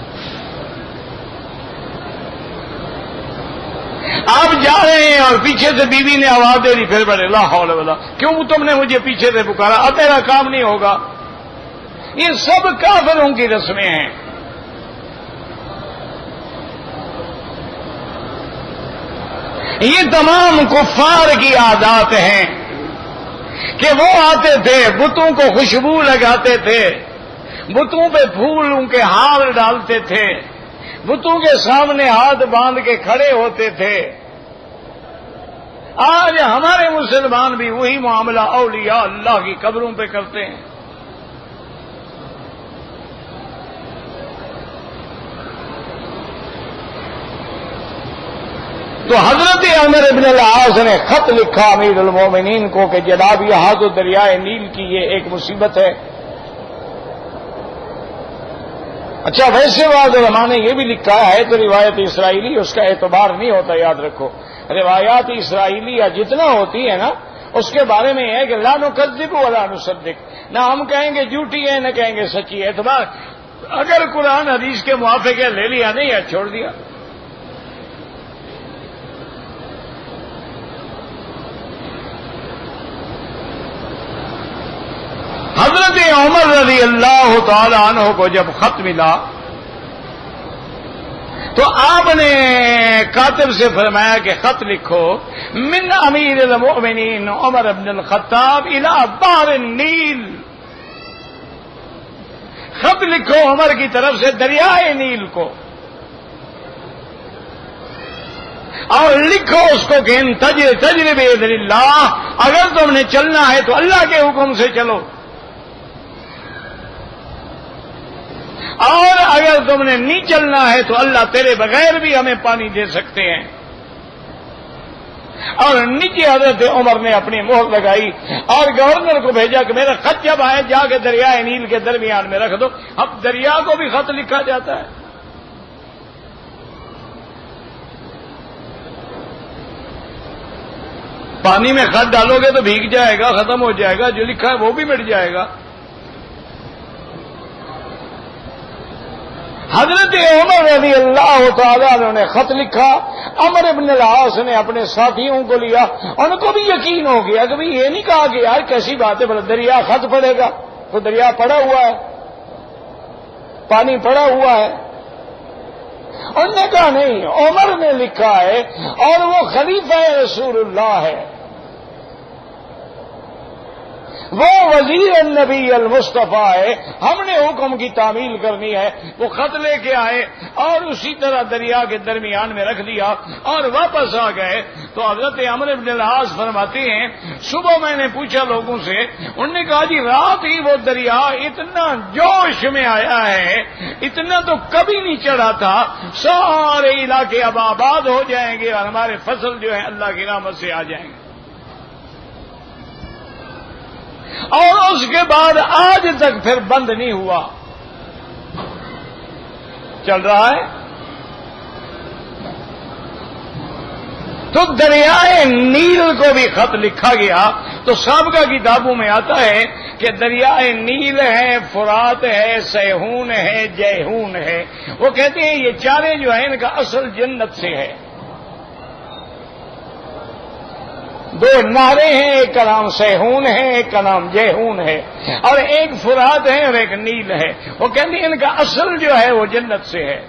آپ جا رہے ہیں اور پیچھے سے بیوی نے آواز دے دی, پھر بڑے لا حول ولا, کیوں تم نے مجھے پیچھے سے پکارا, اب میرا کام نہیں ہوگا. یہ سب کافروں کی رسمیں ہیں. یہ تمام کفار کی عادات ہیں کہ وہ آتے تھے, بتوں کو خوشبو لگاتے تھے, بتوں پہ پھولوں کے ہار ڈالتے تھے, بتوں کے سامنے ہاتھ باندھ کے کھڑے ہوتے تھے. آج ہمارے مسلمان بھی وہی معاملہ اولیاء اللہ کی قبروں پہ کرتے ہیں. تو حضرت عمر بن العاص نے خط لکھا امیر المومنین کو کہ جناب یہاں تو دریائے نیل کی یہ ایک مصیبت ہے. اچھا ویسے بعد علماء نے یہ بھی لکھا ہے تو روایت اسرائیلی اس کا اعتبار نہیں ہوتا, یاد رکھو. روایات اسرائیلیہ جتنا ہوتی ہے نا اس کے بارے میں ہے کہ لا نکذب ولا نصدق, نہ ہم کہیں گے جھوٹی ہے نہ کہیں گے سچی ہے. اعتبار اگر قرآن حدیث کے موافق ہے لے لیا, نہیں ہے چھوڑ دیا. حضرت عمر رضی اللہ تعالی عنہ کو جب خط ملا تو آپ نے کاتب سے فرمایا کہ خط لکھو من امیر المؤمنین عمر بن الخطاب الى بحر النیل. خط لکھو عمر کی طرف سے دریائے نیل کو, اور لکھو اس کو کہ تجری باذن اللہ, اگر تم نے چلنا ہے تو اللہ کے حکم سے چلو, اور اگر تم نے نہیں چلنا ہے تو اللہ تیرے بغیر بھی ہمیں پانی دے سکتے ہیں. اور نیچے حضرت عمر نے اپنی مہر لگائی اور گورنر کو بھیجا کہ میرا خط جب آئے جا کے دریائے نیل کے درمیان میں رکھ دو. اب دریا کو بھی خط لکھا جاتا ہے. پانی میں خط ڈالو گے تو بھیگ جائے گا, ختم ہو جائے گا, جو لکھا ہے وہ بھی مٹ جائے گا. حضرت عمر رضی اللہ تعالیٰ نے خط لکھا، عمر ابن العاص نے اپنے ساتھیوں کو لیا، ان کو بھی یقین ہو گیا کہ بھئی یہ نہیں کہا کہ یار کیسی بات ہے، بڑا دریا خط پڑے گا، تو دریا پڑا ہوا ہے، پانی پڑا ہوا ہے۔ انہوں نے کہا نہیں، عمر نے لکھا ہے اور وہ خلیفہ رسول اللہ ہے، وہ وزیر النبی المصطفیٰ ہے، ہم نے حکم کی تعمیل کرنی ہے۔ وہ خط لے کے آئے اور اسی طرح دریا کے درمیان میں رکھ دیا اور واپس آ گئے۔ تو حضرت عمرو بن العاص فرماتے ہیں صبح میں نے پوچھا لوگوں سے، انہوں نے کہا جی رات ہی وہ دریا اتنا جوش میں آیا ہے، اتنا تو کبھی نہیں چڑھا تھا، سارے علاقے اب آباد ہو جائیں گے اور ہمارے فصل جو ہے اللہ کی رحمت سے آ جائیں گے۔ اور اس کے بعد آج تک پھر بند نہیں ہوا، چل رہا ہے۔ تو دریائے نیل کو بھی خط لکھا گیا، تو سابقہ کتابوں میں آتا ہے کہ دریائے نیل ہے، فرات ہے، سیہون ہے، جیہون ہے۔ وہ کہتے ہیں یہ چارے جو ہیں ان کا اصل جنت سے ہے۔ دو نہریں ہیں، ایک کا نام سیہون ہے، ایک کا نام جیہون ہے، اور ایک فرات ہے اور ایک نیل ہے۔ وہ کہتے ہیں ان کا اصل جو ہے وہ جنت سے ہے۔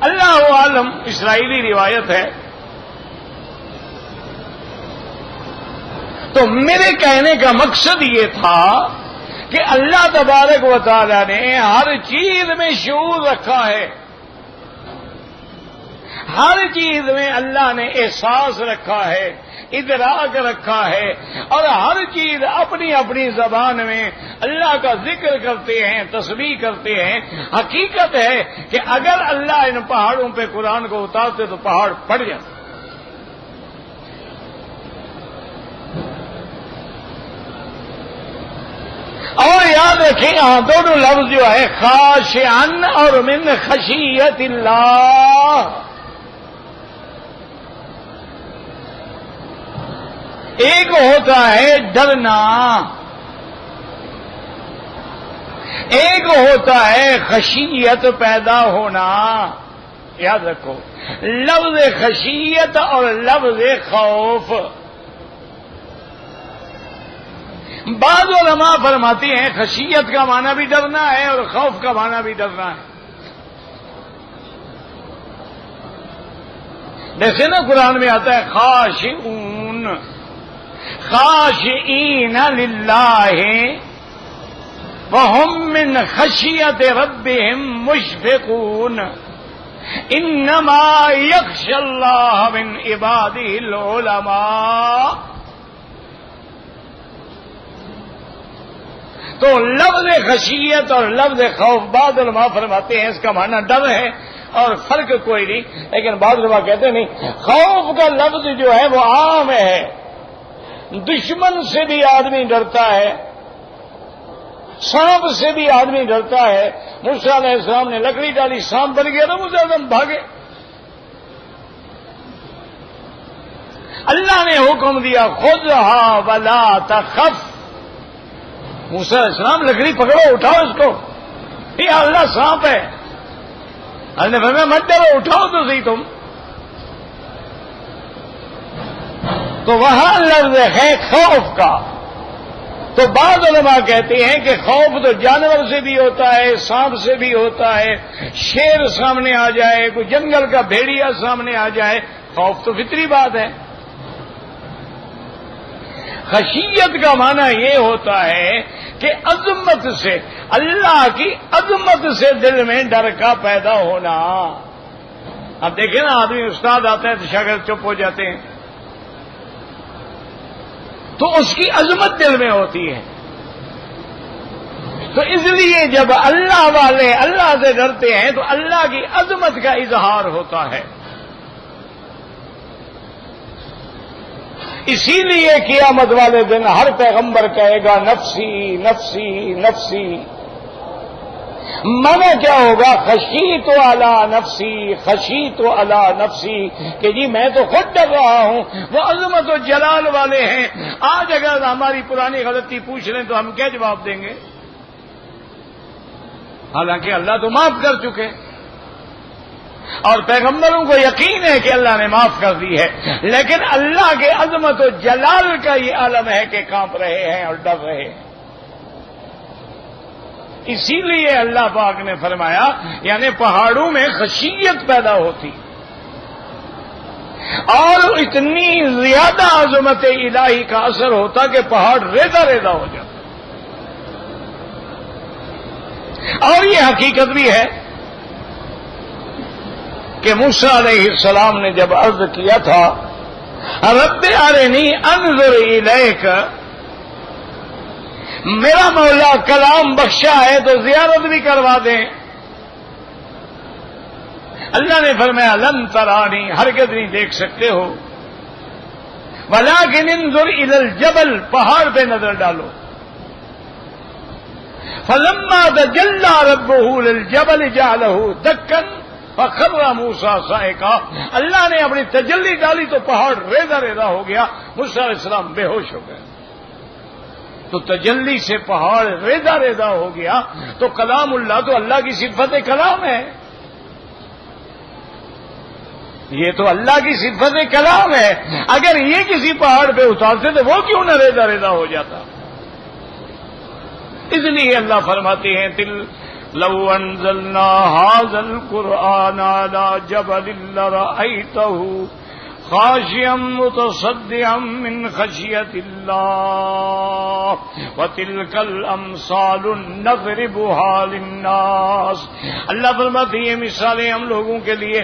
اللہ عالم، اسرائیلی روایت ہے۔ تو میرے کہنے کا مقصد یہ تھا کہ اللہ تبارک و تعالی نے ہر چیز میں شعور رکھا ہے، ہر چیز میں اللہ نے احساس رکھا ہے، ادراک رکھا ہے، اور ہر چیز اپنی اپنی زبان میں اللہ کا ذکر کرتے ہیں، تسبیح کرتے ہیں۔ حقیقت ہے کہ اگر اللہ ان پہاڑوں پہ قرآن کو اتارتے تو پہاڑ پھٹ جاتے۔ اور یاد رکھیں یہاں دونوں لفظ جو ہے خاشعن اور من خشیت اللہ، ایک ہوتا ہے ڈرنا، ایک ہوتا ہے خشیت پیدا ہونا۔ یاد رکھو لفظ خشیت اور لفظ خوف، بعض علماء فرماتے ہیں خشیت کا معنی بھی ڈرنا ہے اور خوف کا معنی بھی ڈرنا ہے۔ جیسے نا قرآن میں آتا ہے خاشعون، خاشعین للہ وہم من خشیت ربہم مشفقون انما یخشی اللہ من عبادہ العلماء۔ تو لفظ خشیت اور لفظ خوف بعض علماء فرماتے ہیں اس کا معنی ڈر ہے اور فرق کوئی نہیں، لیکن بعض علماء کہتے ہیں نہیں، خوف کا لفظ جو ہے وہ عام ہے، دشمن سے بھی آدمی ڈرتا ہے، سانپ سے بھی آدمی ڈرتا ہے۔ موسیٰ علیہ السلام نے لکڑی ڈالی، سانپ بن گیا تو موسیٰ علیہ السلام بھاگے۔ اللہ نے حکم دیا خذھا ولا تخف، موسیٰ علیہ السلام لکڑی پکڑو، اٹھاؤ اس کو، یہ اللہ سانپ ہے۔ اللہ نے فرمایا مت ڈرو، اٹھاؤ تو صحیح تم۔ تو وہاں لفظ ہے خوف کا۔ تو بعض علماء کہتے ہیں کہ خوف تو جانور سے بھی ہوتا ہے، سانپ سے بھی ہوتا ہے، شیر سامنے آ جائے، کوئی جنگل کا بھیڑیا سامنے آ جائے، خوف تو فطری بات ہے۔ خشیت کا معنی یہ ہوتا ہے کہ عظمت سے، اللہ کی عظمت سے دل میں ڈر کا پیدا ہونا۔ اب دیکھیں نا آدمی استاد آتا ہے تو شاگرد چپ ہو جاتے ہیں، تو اس کی عظمت دل میں ہوتی ہے۔ تو اس لیے جب اللہ والے اللہ سے ڈرتے ہیں تو اللہ کی عظمت کا اظہار ہوتا ہے۔ اسی لیے قیامت والے دن ہر پیغمبر کہے گا نفسی نفسی نفسی۔ مانا کیا ہوگا؟ خشیت علی نفسی، خشیت علی نفسی، کہ جی میں تو خود ڈر رہا ہوں۔ وہ عظمت و جلال والے ہیں، آج اگر ہماری پرانی غلطی پوچھ لیں تو ہم کیا جواب دیں گے؟ حالانکہ اللہ تو معاف کر چکے اور پیغمبروں کو یقین ہے کہ اللہ نے معاف کر دی ہے، لیکن اللہ کے عظمت و جلال کا یہ عالم ہے کہ کانپ رہے ہیں اور ڈر رہے ہیں۔ اسی لیے اللہ پاک نے فرمایا، یعنی پہاڑوں میں خشیت پیدا ہوتی اور اتنی زیادہ عظمت الہی کا اثر ہوتا کہ پہاڑ ریزہ ریزہ ہو جاتا۔ اور یہ حقیقت بھی ہے کہ موسیٰ علیہ السلام نے جب عرض کیا تھا رب ارنی انظر الیک، میرا مولا کلام بخشا ہے تو زیارت بھی کروا دیں، اللہ نے فرمایا لن ترانی، ہرگز نہیں دیکھ سکتے ہو، ولکن انظر الی الجبل، پہاڑ پہ نظر ڈالو۔ فلما تجلی ربہ للجبل جعلہ دکا فخر موسیٰ صعقا، اللہ نے اپنی تجلی ڈالی تو پہاڑ ریزہ ریزہ ہو گیا، موسیٰ علیہ السلام بے ہوش ہو گئے۔ تو تجلی سے پہاڑ ریزہ ریزہ ہو گیا تو کلام اللہ تو اللہ کی صفت کلام ہے، یہ تو اللہ کی صفت کلام ہے، اگر یہ کسی پہاڑ پہ اتارتے تو وہ کیوں نہ ریزہ ریزہ ہو جاتا۔ اس لیے اللہ فرماتے ہیں لو انزلنا هذا القرآن على جبل لرأيته خاشعا متصدعا من خشية الله وتلك الأمثال نضربها للناس۔ اللہ فرماتے ہیں مثالیں ہم لوگوں کے لیے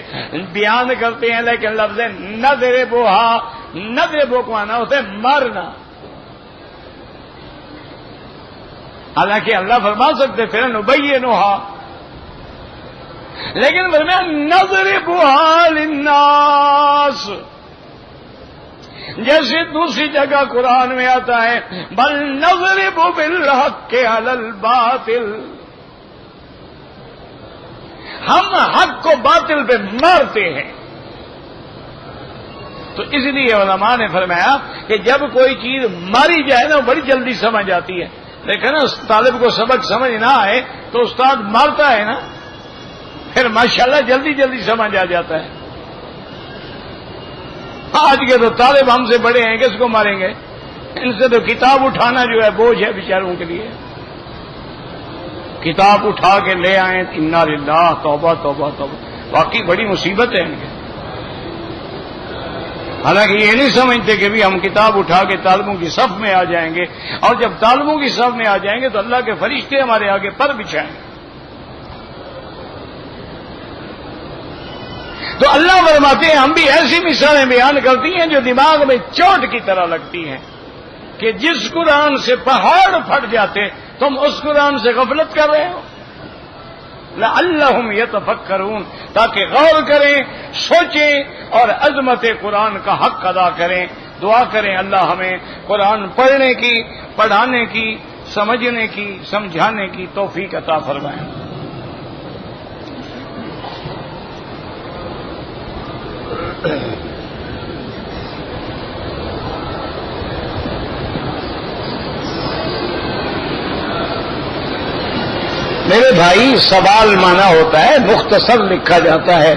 بیان کرتے ہیں، لیکن لفظ نضربها، نضربو کو معنی ہوتا ہے مارنا، حالانکہ اللہ فرما سکتے تھے نبینھا، لیکن فرمایا نضربھا للناس، جیسے دوسری جگہ قرآن میں آتا ہے بل نضرب بالحق علی الباطل، ہم حق کو باطل پہ مارتے ہیں۔ تو اس لیے علماء نے فرمایا کہ جب کوئی چیز ماری جائے نا بڑی جلدی سمجھ آتی ہے، دیکھیں نا طالب کو سبق سمجھ نہ آئے تو استاد مارتا ہے نا، پھر ماشاءاللہ جلدی جلدی سمجھ آ جاتا ہے۔ آج کے تو طالب ہم سے بڑے ہیں، کس کو ماریں گے؟ ان سے تو کتاب اٹھانا جو ہے بوجھ ہے بیچاروں کے لیے، کتاب اٹھا کے لے آئیں، انا للہ، توبہ توبہ توبہ، واقعی بڑی مصیبت ہے ان کے۔ حالانکہ یہ نہیں سمجھتے کہ بھی ہم کتاب اٹھا کے طالبوں کی صف میں آ جائیں گے، اور جب طالبوں کی صف میں آ جائیں گے تو اللہ کے فرشتے ہمارے آگے پر بچھائیں گے۔ تو اللہ فرماتے ہیں ہم بھی ایسی مثالیں بیان کرتی ہیں جو دماغ میں چوٹ کی طرح لگتی ہیں کہ جس قرآن سے پہاڑ پھٹ جاتے تم اس قرآن سے غفلت کر رہے ہو۔ لعلہم یتفکرون، تاکہ غور کریں، سوچیں اور عظمت قرآن کا حق ادا کریں۔ دعا کریں اللہ ہمیں قرآن پڑھنے کی، پڑھانے کی، سمجھنے کی، سمجھانے کی توفیق عطا فرمائیں۔ میرے بھائی سوال مانا ہوتا ہے، مختصر لکھا جاتا ہے۔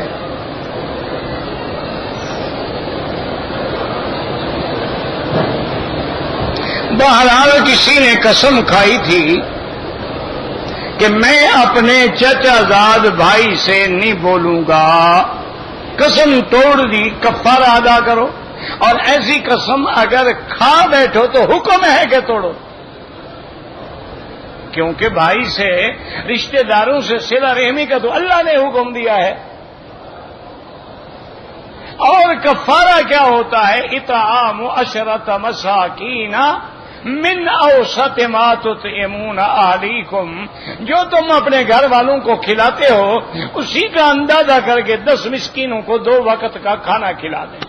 بہرحال کسی نے قسم کھائی تھی کہ میں اپنے چچا زاد بھائی سے نہیں بولوں گا، قسم توڑ دی، کفارہ ادا کرو، اور ایسی قسم اگر کھا بیٹھو تو حکم ہے کہ توڑو، کیونکہ بھائی سے، رشتہ داروں سے صلہ رحمی کا تو اللہ نے حکم دیا ہے۔ اور کفارہ کیا ہوتا ہے؟ اطعام 10 مساکین من اوسط ما تطعمون اہلیکم، جو تم اپنے گھر والوں کو کھلاتے ہو اسی کا اندازہ کر کے 10 مسکینوں کو 2 وقت کا کھانا کھلا دیں۔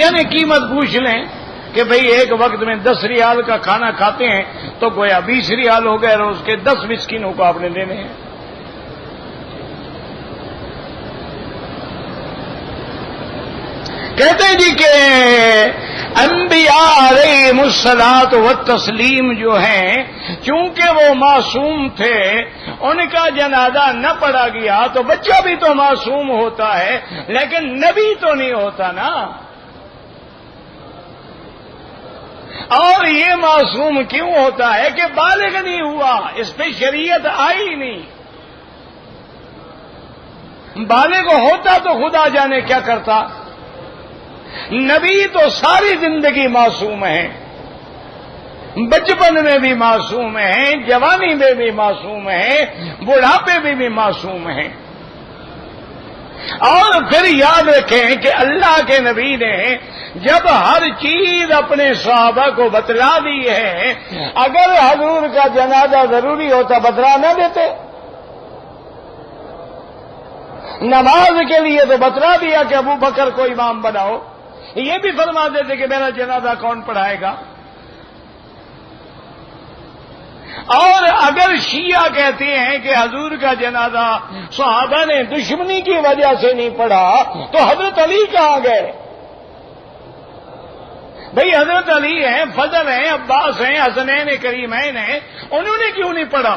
یعنی قیمت پوچھ لیں کہ بھئی ایک وقت میں 10 ریال کا کھانا کھاتے ہیں تو گویا 20 ریال ہو گئے، روز کے 10 مسکینوں کو آپ نے دینے ہیں۔ کہتے ہیں جی کہ انبیاء علیہم الصلاۃ والتسلیم جو ہیں چونکہ وہ معصوم تھے، ان کا جنازہ نہ پڑھا گیا تو بچہ بھی تو معصوم ہوتا ہے لیکن نبی تو نہیں ہوتا نا۔ اور یہ معصوم کیوں ہوتا ہے کہ بالغ نہیں ہوا، اس پہ شریعت آئی نہیں۔ بالغ ہوتا تو خدا جانے کیا کرتا۔ نبی تو ساری زندگی معصوم ہیں، بچپن میں بھی معصوم ہیں، جوانی میں بھی معصوم ہیں، بڑھاپے میں بھی معصوم ہیں۔ اور پھر یاد رکھیں کہ اللہ کے نبی نے جب ہر چیز اپنے صحابہ کو بتلا دی ہے، اگر حضور کا جنازہ ضروری ہوتا بتلا نہ دیتے؟ نماز کے لیے تو بتلا دیا کہ ابو بکر کو امام بناؤ، یہ بھی فرما دیتے کہ میرا جنازہ کون پڑھائے گا۔ اور اگر شیعہ کہتے ہیں کہ حضور کا جنازہ صحابہ نے دشمنی کی وجہ سے نہیں پڑھا تو حضرت علی کہاں گئے؟ بھئی حضرت علی ہیں، فضل ہیں، عباس ہیں، حسنین کریمین ہیں، انہوں نے کیوں نہیں پڑھا؟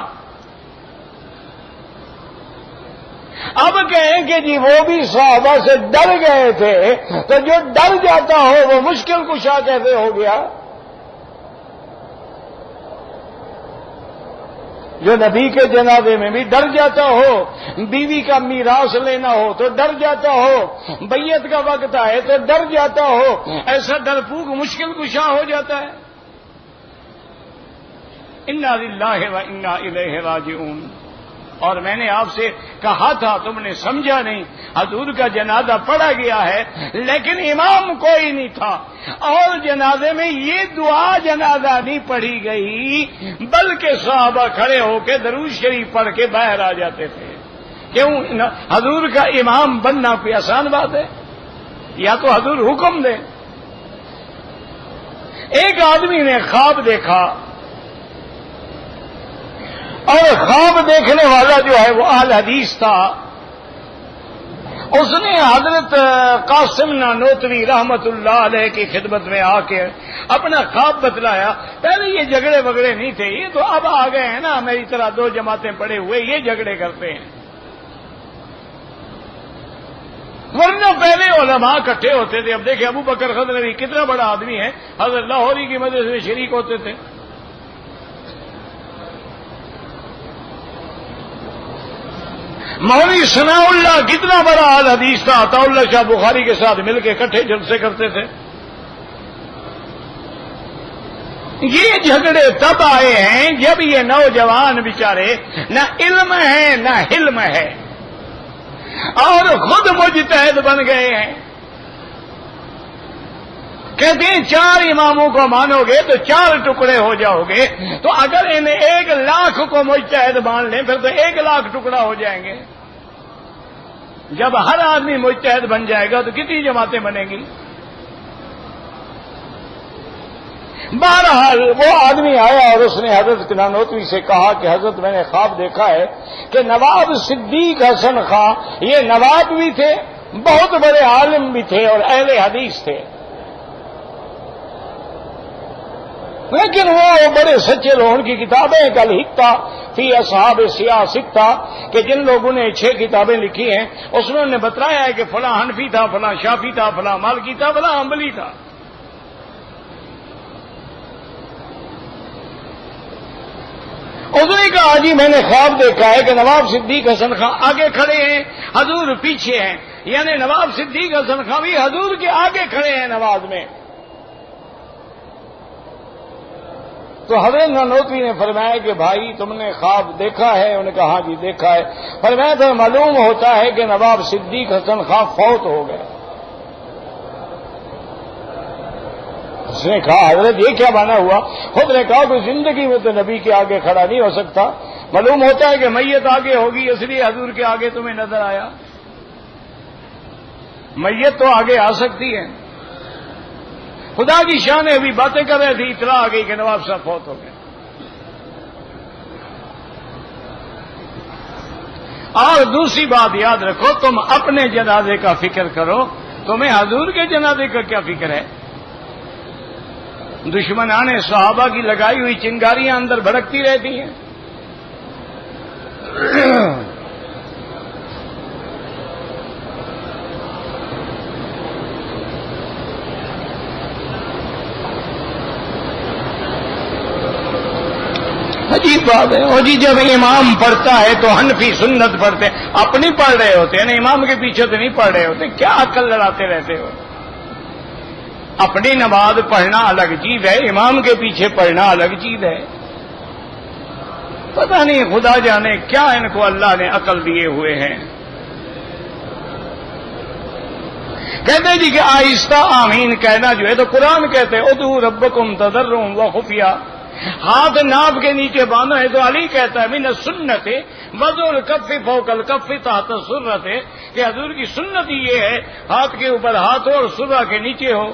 اب کہیں کہ جی وہ بھی صحابہ سے ڈر گئے تھے، تو جو ڈر جاتا ہو وہ مشکل کشا کیسے ہو گیا؟ جو نبی کے جنازے میں بھی ڈر جاتا ہو، بیوی کا میراث لینا ہو تو ڈر جاتا ہو، بیعت کا وقت آئے تو ڈر جاتا ہو، ایسا ڈرپوک مشکل کشا ہو جاتا ہے۔ انا للہ و انا الیہ راجعون۔ اور میں نے آپ سے کہا تھا، تم نے سمجھا نہیں، حضور کا جنازہ پڑھا گیا ہے لیکن امام کوئی نہیں تھا، اور جنازے میں یہ دعا جنازہ نہیں پڑھی گئی بلکہ صحابہ کھڑے ہو کے درود شریف پڑھ کے باہر آ جاتے تھے۔ کیوں؟ حضور کا امام بننا کوئی آسان بات ہے؟ یا تو حضور حکم دے۔ ایک آدمی نے خواب دیکھا، اور خواب دیکھنے والا جو ہے وہ اہل حدیث تھا۔ اس نے حضرت قاسم نانوتوی رحمت اللہ علیہ کی خدمت میں آ کے اپنا خواب بتلایا۔ پہلے یہ جھگڑے وگڑے نہیں تھے، یہ تو اب آ گئے ہیں نا، میری طرح دو جماعتیں پڑے ہوئے یہ جھگڑے کرتے ہیں، ورنہ پہلے علماء اکٹھے ہوتے تھے۔ اب دیکھیں ابو بکر خضروی کتنا بڑا آدمی ہے، حضرت لاہوری کی مدد سے شریک ہوتے تھے۔ مولوی ثناء اللہ کتنا بڑا اہل حدیث تھا، عطا اللہ شاہ بخاری کے ساتھ مل کے اکٹھے جلسے کرتے تھے۔ یہ جھگڑے تب آئے ہیں جب یہ نوجوان بیچارے نہ علم ہے نہ حلم ہے، اور خود مجتہد بن گئے ہیں۔ کہتے ہیں 4 اماموں کو مانو گے تو 4 ٹکڑے ہو جاؤ گے، تو اگر انہیں 1,00,000 کو مجتہد مان لیں پھر تو 1,00,000 ٹکڑا ہو جائیں گے۔ جب ہر آدمی مجتہد بن جائے گا تو کتنی جماعتیں بنیں گی؟ بہرحال وہ آدمی آیا اور اس نے حضرت نانوتوی سے کہا کہ حضرت میں نے خواب دیکھا ہے کہ نواب صدیق حسن خان یہ نواب بھی تھے، بہت بڑے عالم بھی تھے اور اہل حدیث تھے، لیکن وہ بڑے سچے لوگ۔ ان کی کتابیں کل حکتا فی اصحاب سیاستہ کہ جن لوگوں نے 6 کتابیں لکھی ہیں اس میں انہوں نے بتایا ہے کہ فلاں حنفی تھا، فلاں شافعی تھا، فلاں مالکی تھا، فلاں حنبلی تھا۔ اس نے کہا جی میں نے خواب دیکھا ہے کہ نواب صدیق حسن خان آگے کھڑے ہیں، حضور پیچھے ہیں، یعنی نواب صدیق حسن خان بھی حضور کے آگے کھڑے ہیں نماز میں۔ تو حضرت نانوتوی نے فرمایا کہ بھائی تم نے خواب دیکھا ہے؟ انہوں نے کہا ہاں جی دیکھا ہے۔ فرمایا تو معلوم ہوتا ہے کہ نواب صدیق حسن خان فوت ہو گئے۔ اس نے کہا حضرت یہ کیا مانا ہوا؟ خود نے کہا کہ زندگی میں تو نبی کے آگے کھڑا نہیں ہو سکتا، معلوم ہوتا ہے کہ میت آگے ہوگی اس لیے حضور کے آگے تمہیں نظر آیا۔ میت تو آگے آ سکتی ہے، خدا کی شان ہے، ابھی باتیں کر رہے تھے اطلاع آ گئی کہ نواب صاحب فوت ہو گئے۔ اور دوسری بات یاد رکھو، تم اپنے جنازے کا فکر کرو، تمہیں حضور کے جنازے کا کیا فکر ہے؟ دشمنان صحابہ کی لگائی ہوئی چنگاریاں اندر بھڑکتی رہتی ہیں. عجیب بات ہے. اور جی جب امام پڑھتا ہے تو حنفی سنت پڑھتے ہیں, اپنی پڑھ رہے ہوتے ہیں نا, امام کے پیچھے تو نہیں پڑھ رہے ہوتے. کیا عقل لڑاتے رہتے ہو؟ اپنی نماز پڑھنا الگ چیز ہے, امام کے پیچھے پڑھنا الگ چیز ہے. پتہ نہیں خدا جانے کیا ان کو اللہ نے عقل دیے ہوئے ہیں. کہتے جی کہ آہستہ آمین کہنا جو ہے تو قرآن کہتے ہیں ادعوا ربکم تضرعا وخفیا, ہاتھ ناف کے نیچے باندھو ہے. تو علی کہتا ہے من السنت وضع الکف فوق الکف تحت السرۃ, کہ حضور کی سنت یہ ہے ہاتھ کے اوپر ہاتھ ہو اور سرہ کے نیچے ہو.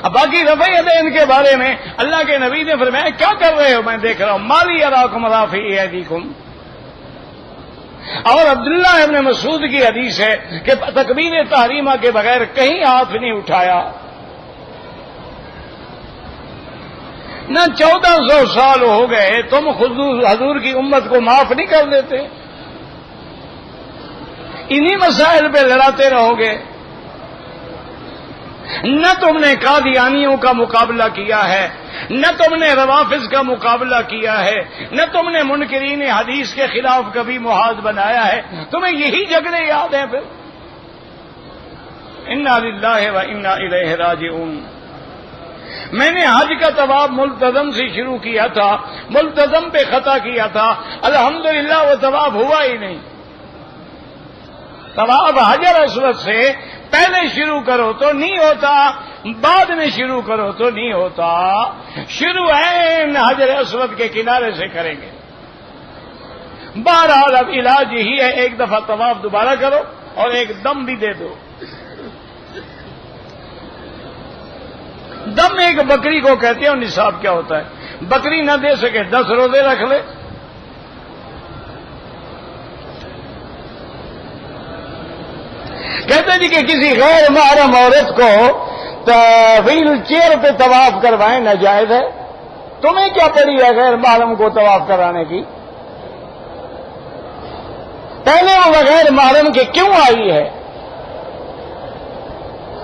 اب باقی رفع یدین کے بارے میں اللہ کے نبی نے فرمایا کیا کر رہے ہو؟ میں دیکھ رہا ہوں مالی اراکم رافعی ایدیکم. اور عبداللہ ابن مسعود کی حدیث ہے کہ تکبیر تحریمہ کے بغیر کہیں ہاتھ نہیں اٹھایا. نہ 1400 سال ہو گئے تم حضور کی امت کو معاف نہیں کر دیتے, انہی مسائل پہ لڑاتے رہو گے. نہ تم نے قادیانیوں کا مقابلہ کیا ہے, نہ تم نے روافض کا مقابلہ کیا ہے, نہ تم نے منکرین حدیث کے خلاف کبھی محاذ بنایا ہے. تمہیں یہی جھگڑے یاد ہیں. پھر انا للہ و انا الیہ راجعون. میں نے حج کا طواف ملتزم سے شروع کیا تھا, ملتزم پہ خطا کیا تھا, الحمدللہ وہ طواف ہوا ہی نہیں. طواف حجر اسود سے پہلے شروع کرو تو نہیں ہوتا, بعد میں شروع کرو تو نہیں ہوتا. شروع ہے حجر اسود کے کنارے سے کریں گے. بہرحال اب علاج یہی ہے, ایک دفعہ طواف دوبارہ کرو اور ایک دم بھی دے دو. دم ایک بکری کو کہتے ہیں. نصاب کیا ہوتا ہے؟ بکری نہ دے سکے 10 روزے رکھ لے. کہتے جی کہ کسی غیر محرم عورت کو ویل چیئر پہ طواف کروائیں ناجائز ہے. تمہیں کیا پڑی ہے غیر محرم کو طواف کرانے کی؟ پہلے وہ غیر محرم کے کیوں آئی ہے؟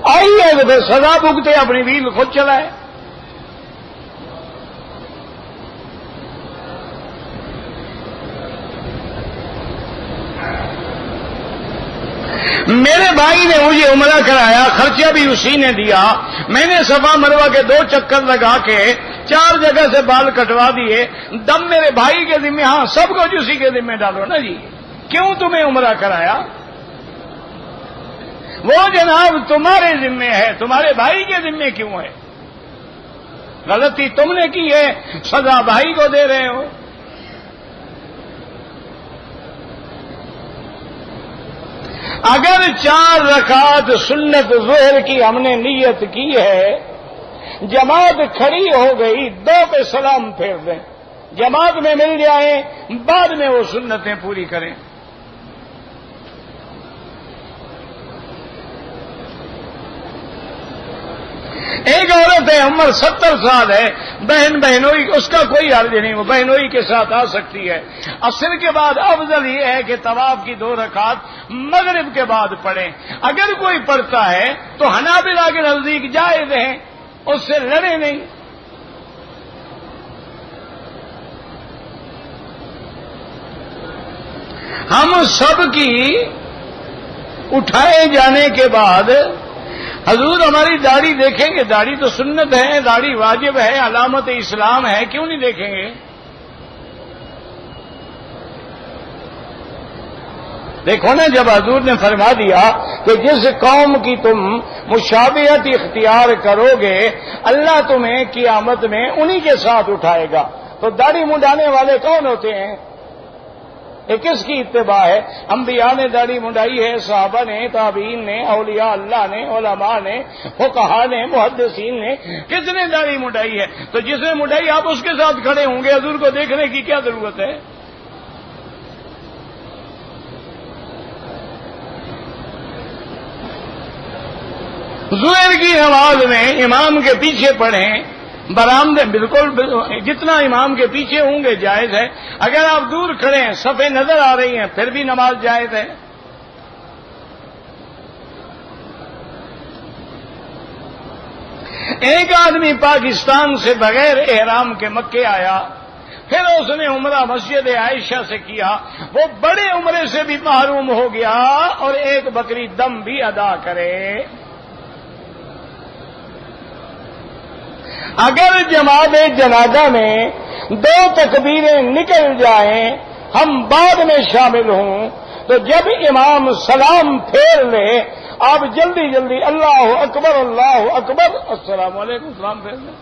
آئی ہے تو پھر سزا بھگتے, اپنی ویل خود چلائے. میرے بھائی نے مجھے عمرہ کرایا, خرچہ بھی اسی نے دیا. میں نے صفا مروہ کے 2 چکر لگا کے 4 جگہ سے بال کٹوا دیے. دم میرے بھائی کے ذمہ, ہاں سب کو اسی کے ذمہ ڈالو نا جی. کیوں تمہیں عمرہ کرایا؟ وہ جناب تمہارے ذمہ ہے, تمہارے بھائی کے ذمہ کیوں ہے؟ غلطی تم نے کی ہے, سزا بھائی کو دے رہے ہو. اگر 4 رکعت سنت ظہر کی ہم نے نیت کی ہے, جماعت کھڑی ہو گئی, 2 پہ سلام پھیر دیں, جماعت میں مل جائیں, بعد میں وہ سنتیں پوری کریں. ایک عورت ہے, عمر 70 سال ہے, بہنوئی, اس کا کوئی حرج نہیں, وہ بہنوئی کے ساتھ آ سکتی ہے. عصر کے بعد افضل یہ ہے کہ طواف کی 2 رکعت مغرب کے بعد پڑھیں. اگر کوئی پڑھتا ہے تو حنابلہ کے نزدیک جائز ہیں, اس سے لڑے نہیں. ہم سب کی اٹھائے جانے کے بعد حضور ہماری داڑھی دیکھیں گے. داڑھی تو سنت ہے, داڑھی واجب ہے, علامت اسلام ہے, کیوں نہیں دیکھیں گے؟ دیکھو نا, جب حضور نے فرما دیا کہ جس قوم کی تم مشابہت اختیار کرو گے اللہ تمہیں قیامت میں انہی کے ساتھ اٹھائے گا. تو داڑھی منڈانے والے کون ہوتے ہیں؟ یہ کس کی اتباع ہے؟ انبیاء نے داڑھی منڈائی ہے, صحابہ نے, تابعین نے, اولیاء اللہ نے, علماء نے, فقہاء نے, محدثین نے, کس نے داڑھی منڈائی ہے؟ تو جس نے منڈائی آپ اس کے ساتھ کھڑے ہوں گے, حضور کو دیکھنے کی کیا ضرورت ہے؟ ظہر کی نماز میں امام کے پیچھے پڑھیں، برآمدے بالکل جتنا امام کے پیچھے ہوں گے جائز ہے. اگر آپ دور کھڑے ہیں، صفیں نظر آ رہی ہیں، پھر بھی نماز جائز ہے. ایک آدمی پاکستان سے بغیر احرام کے مکے آیا، پھر اس نے عمرہ مسجد عائشہ سے کیا، وہ بڑے عمرے سے بھی محروم ہو گیا اور ایک بکری دم بھی ادا کرے. اگر جماعت جنازہ میں 2 تکبیریں نکل جائیں، ہم بعد میں شامل ہوں، تو جب امام سلام پھیر لے آپ جلدی جلدی اللہ اکبر اللہ اکبر السلام علیکم سلام پھیر لیں.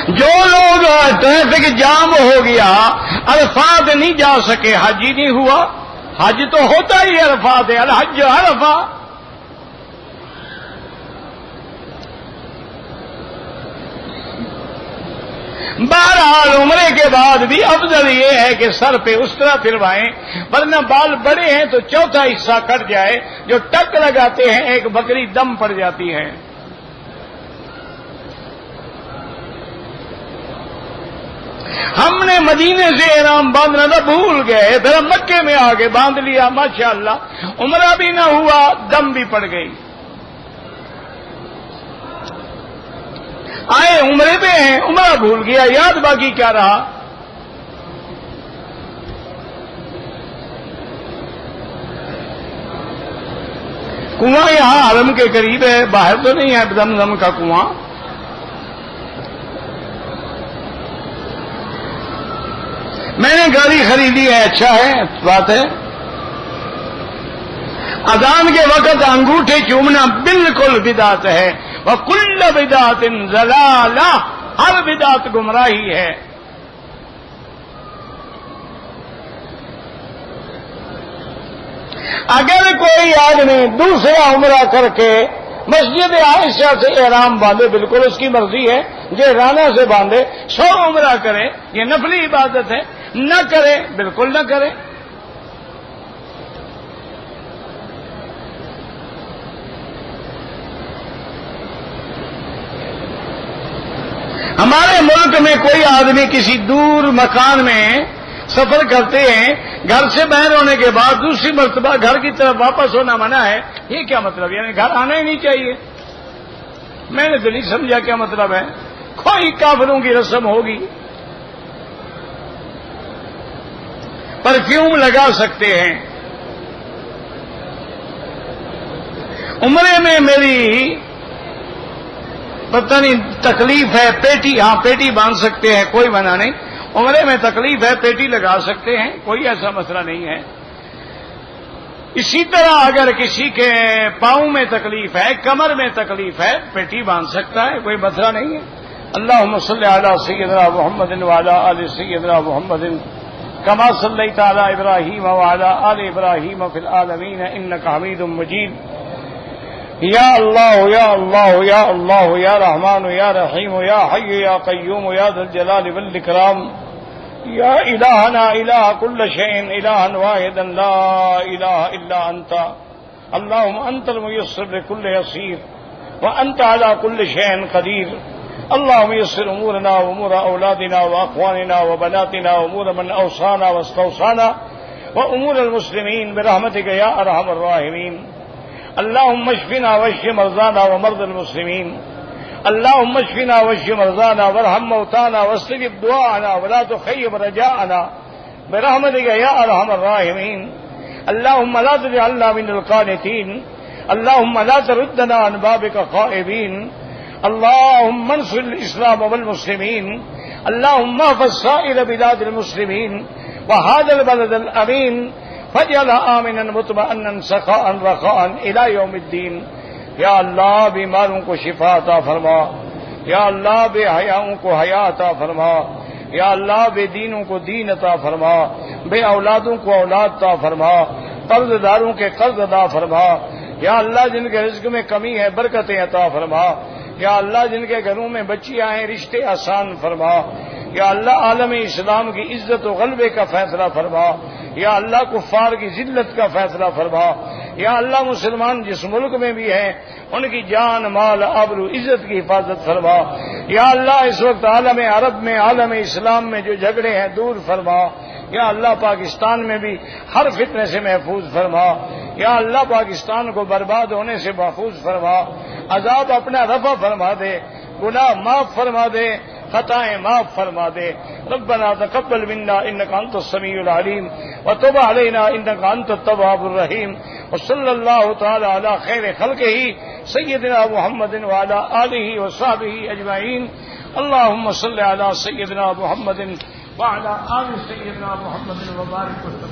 جو لوگ ٹریفک جام ہو گیا، عرفات نہیں جا سکے، حج ہی نہیں ہوا. حج تو ہوتا ہی عرفات ہے، الحج عرفہ. بہرحال عمرے کے بعد بھی افضل یہ ہے کہ سر پہ اس طرح پھروائیں، ورنہ بال بڑے ہیں تو چوتھا حصہ کٹ جائے. جو ٹک لگاتے ہیں ایک بکری دم پڑ جاتی ہے. ہم نے مدینے سے احرام باندھنا تھا، بھول گئے، پھر ہم مکے میں آ کے باندھ لیا، ماشاءاللہ عمرہ بھی نہ ہوا، دم بھی پڑ گئی. آئے عمرے پہ ہیں، عمرہ بھول گیا، یاد باقی کیا رہا. کنواں یہاں حرم کے قریب ہے، باہر تو نہیں ہے زمزم کا کنواں. میں نے گاڑی خریدی ہے، اچھا ہے، بات ہے. اذان کے وقت انگوٹھے چومنا بالکل بدعت ہے. وَكُلُّ بِدْعَةٍ ضَلَالَةٌ، ہر بدعت گمراہی ہے. اگر کوئی آدمی دوسرا عمرہ کر کے مسجد عائشہ سے احرام باندھے، بالکل اس کی مرضی ہے، جہرانہ سے باندھے، 100 عمرہ کرے، یہ نفلی عبادت ہے. نہ کرے، بالکل نہ کرے. ہمارے ملک میں کوئی آدمی کسی دور مکان میں سفر کرتے ہیں، گھر سے باہر ہونے کے بعد دوسری مرتبہ گھر کی طرف واپس ہونا منع ہے. یہ کیا مطلب؟ یعنی گھر آنا ہی نہیں چاہیے. میں نے تو نہیں سمجھا کیا مطلب ہے. کوئی کافروں کی رسم ہوگی. پرفیوم لگا سکتے ہیں. عمرے میں میری پتہ نہیں تکلیف ہے، پیٹی، ہاں پیٹی باندھ سکتے ہیں، کوئی منع نہیں. عمرے میں تکلیف ہے، پیٹی لگا سکتے ہیں، کوئی ایسا مسئلہ نہیں ہے. اسی طرح اگر کسی کے پاؤں میں تکلیف ہے، کمر میں تکلیف ہے، پیٹی باندھ سکتا ہے، کوئی مسئلہ نہیں ہے. اللہم صلی علی سیدنا محمد وعلی آل سیدنا محمد کما صلیت علی ابراہیم وعلی آل ابراہیم فی العالمین انک حمید مجید. یا اللہ یا اللہ یا اللہ یا رحمان یا رحیم یا حی یا قیوم یا ذی الجلال والاکرام. یا الہنا الہ کل شیء الہا واحدا لا الہ الا انت. اللہم انت المیسر لکل یسیر وانت علی کل شیء قدیر. اللهم يسر امورنا وامور اولادنا واخواننا وبناتنا وامور من اوصانا واستوصانا وامور المسلمين برحمتك يا ارحم الراحمين. اللهم اشفنا واشف مرضانا ومرضى المسلمين. اللهم اشفنا واشف مرضانا وارحم موتانا واستجب دعاءنا ولا تخيب رجاءنا برحمتك يا ارحم الراحمين. اللهم لا تجعلنا من القانتين. اللهم لا تردنا عن بابك خائبين. اللهم انصر الاسلام والمسلمين. اللهم احفظ سائر بلاد المسلمين وهذا البلد الامين فاجعله امنا مطمئنا سخاء رخاء الى يوم الدين. یا اللہ بیماروں کو شفا عطا فرما. یا اللہ بے حیاؤں کو حیا عطا فرما. یا اللہ بے دینوں کو دین عطا فرما. بے اولادوں کو اولاد عطا فرما. قرض داروں کے قرض ادا فرما. یا اللہ جن کے رزق میں کمی ہے برکتیں عطا فرما. یا اللہ جن کے گھروں میں بچیاں ہیں رشتے آسان فرما، یا اللہ عالم اسلام کی عزت و غلبے کا فیصلہ فرما، یا اللہ کفار کی ذلت کا فیصلہ فرما، یا اللہ مسلمان جس ملک میں بھی ہیں ان کی جان مال آبرو عزت کی حفاظت فرما، یا اللہ اس وقت عالم عرب میں عالم اسلام میں جو جھگڑے ہیں دور فرما، یا اللہ پاکستان میں بھی ہر فتنے سے محفوظ فرما، یا اللہ پاکستان کو برباد ہونے سے محفوظ فرما، عذاب اپنا رفع فرما دے، گناہ معاف فرما دے، خطائیں معاف فرما دے۔ ربنا تقبل منا انك انت السميع العليم وتب علينا انك انت التواب الرحيم، وصلى الله تعالى على خير خلقه سيدنا محمد وعلى اله وصحبه اجمعين۔ اللهم صل على سيدنا محمد وعلى آل سيدنا محمد وبارك وسلم۔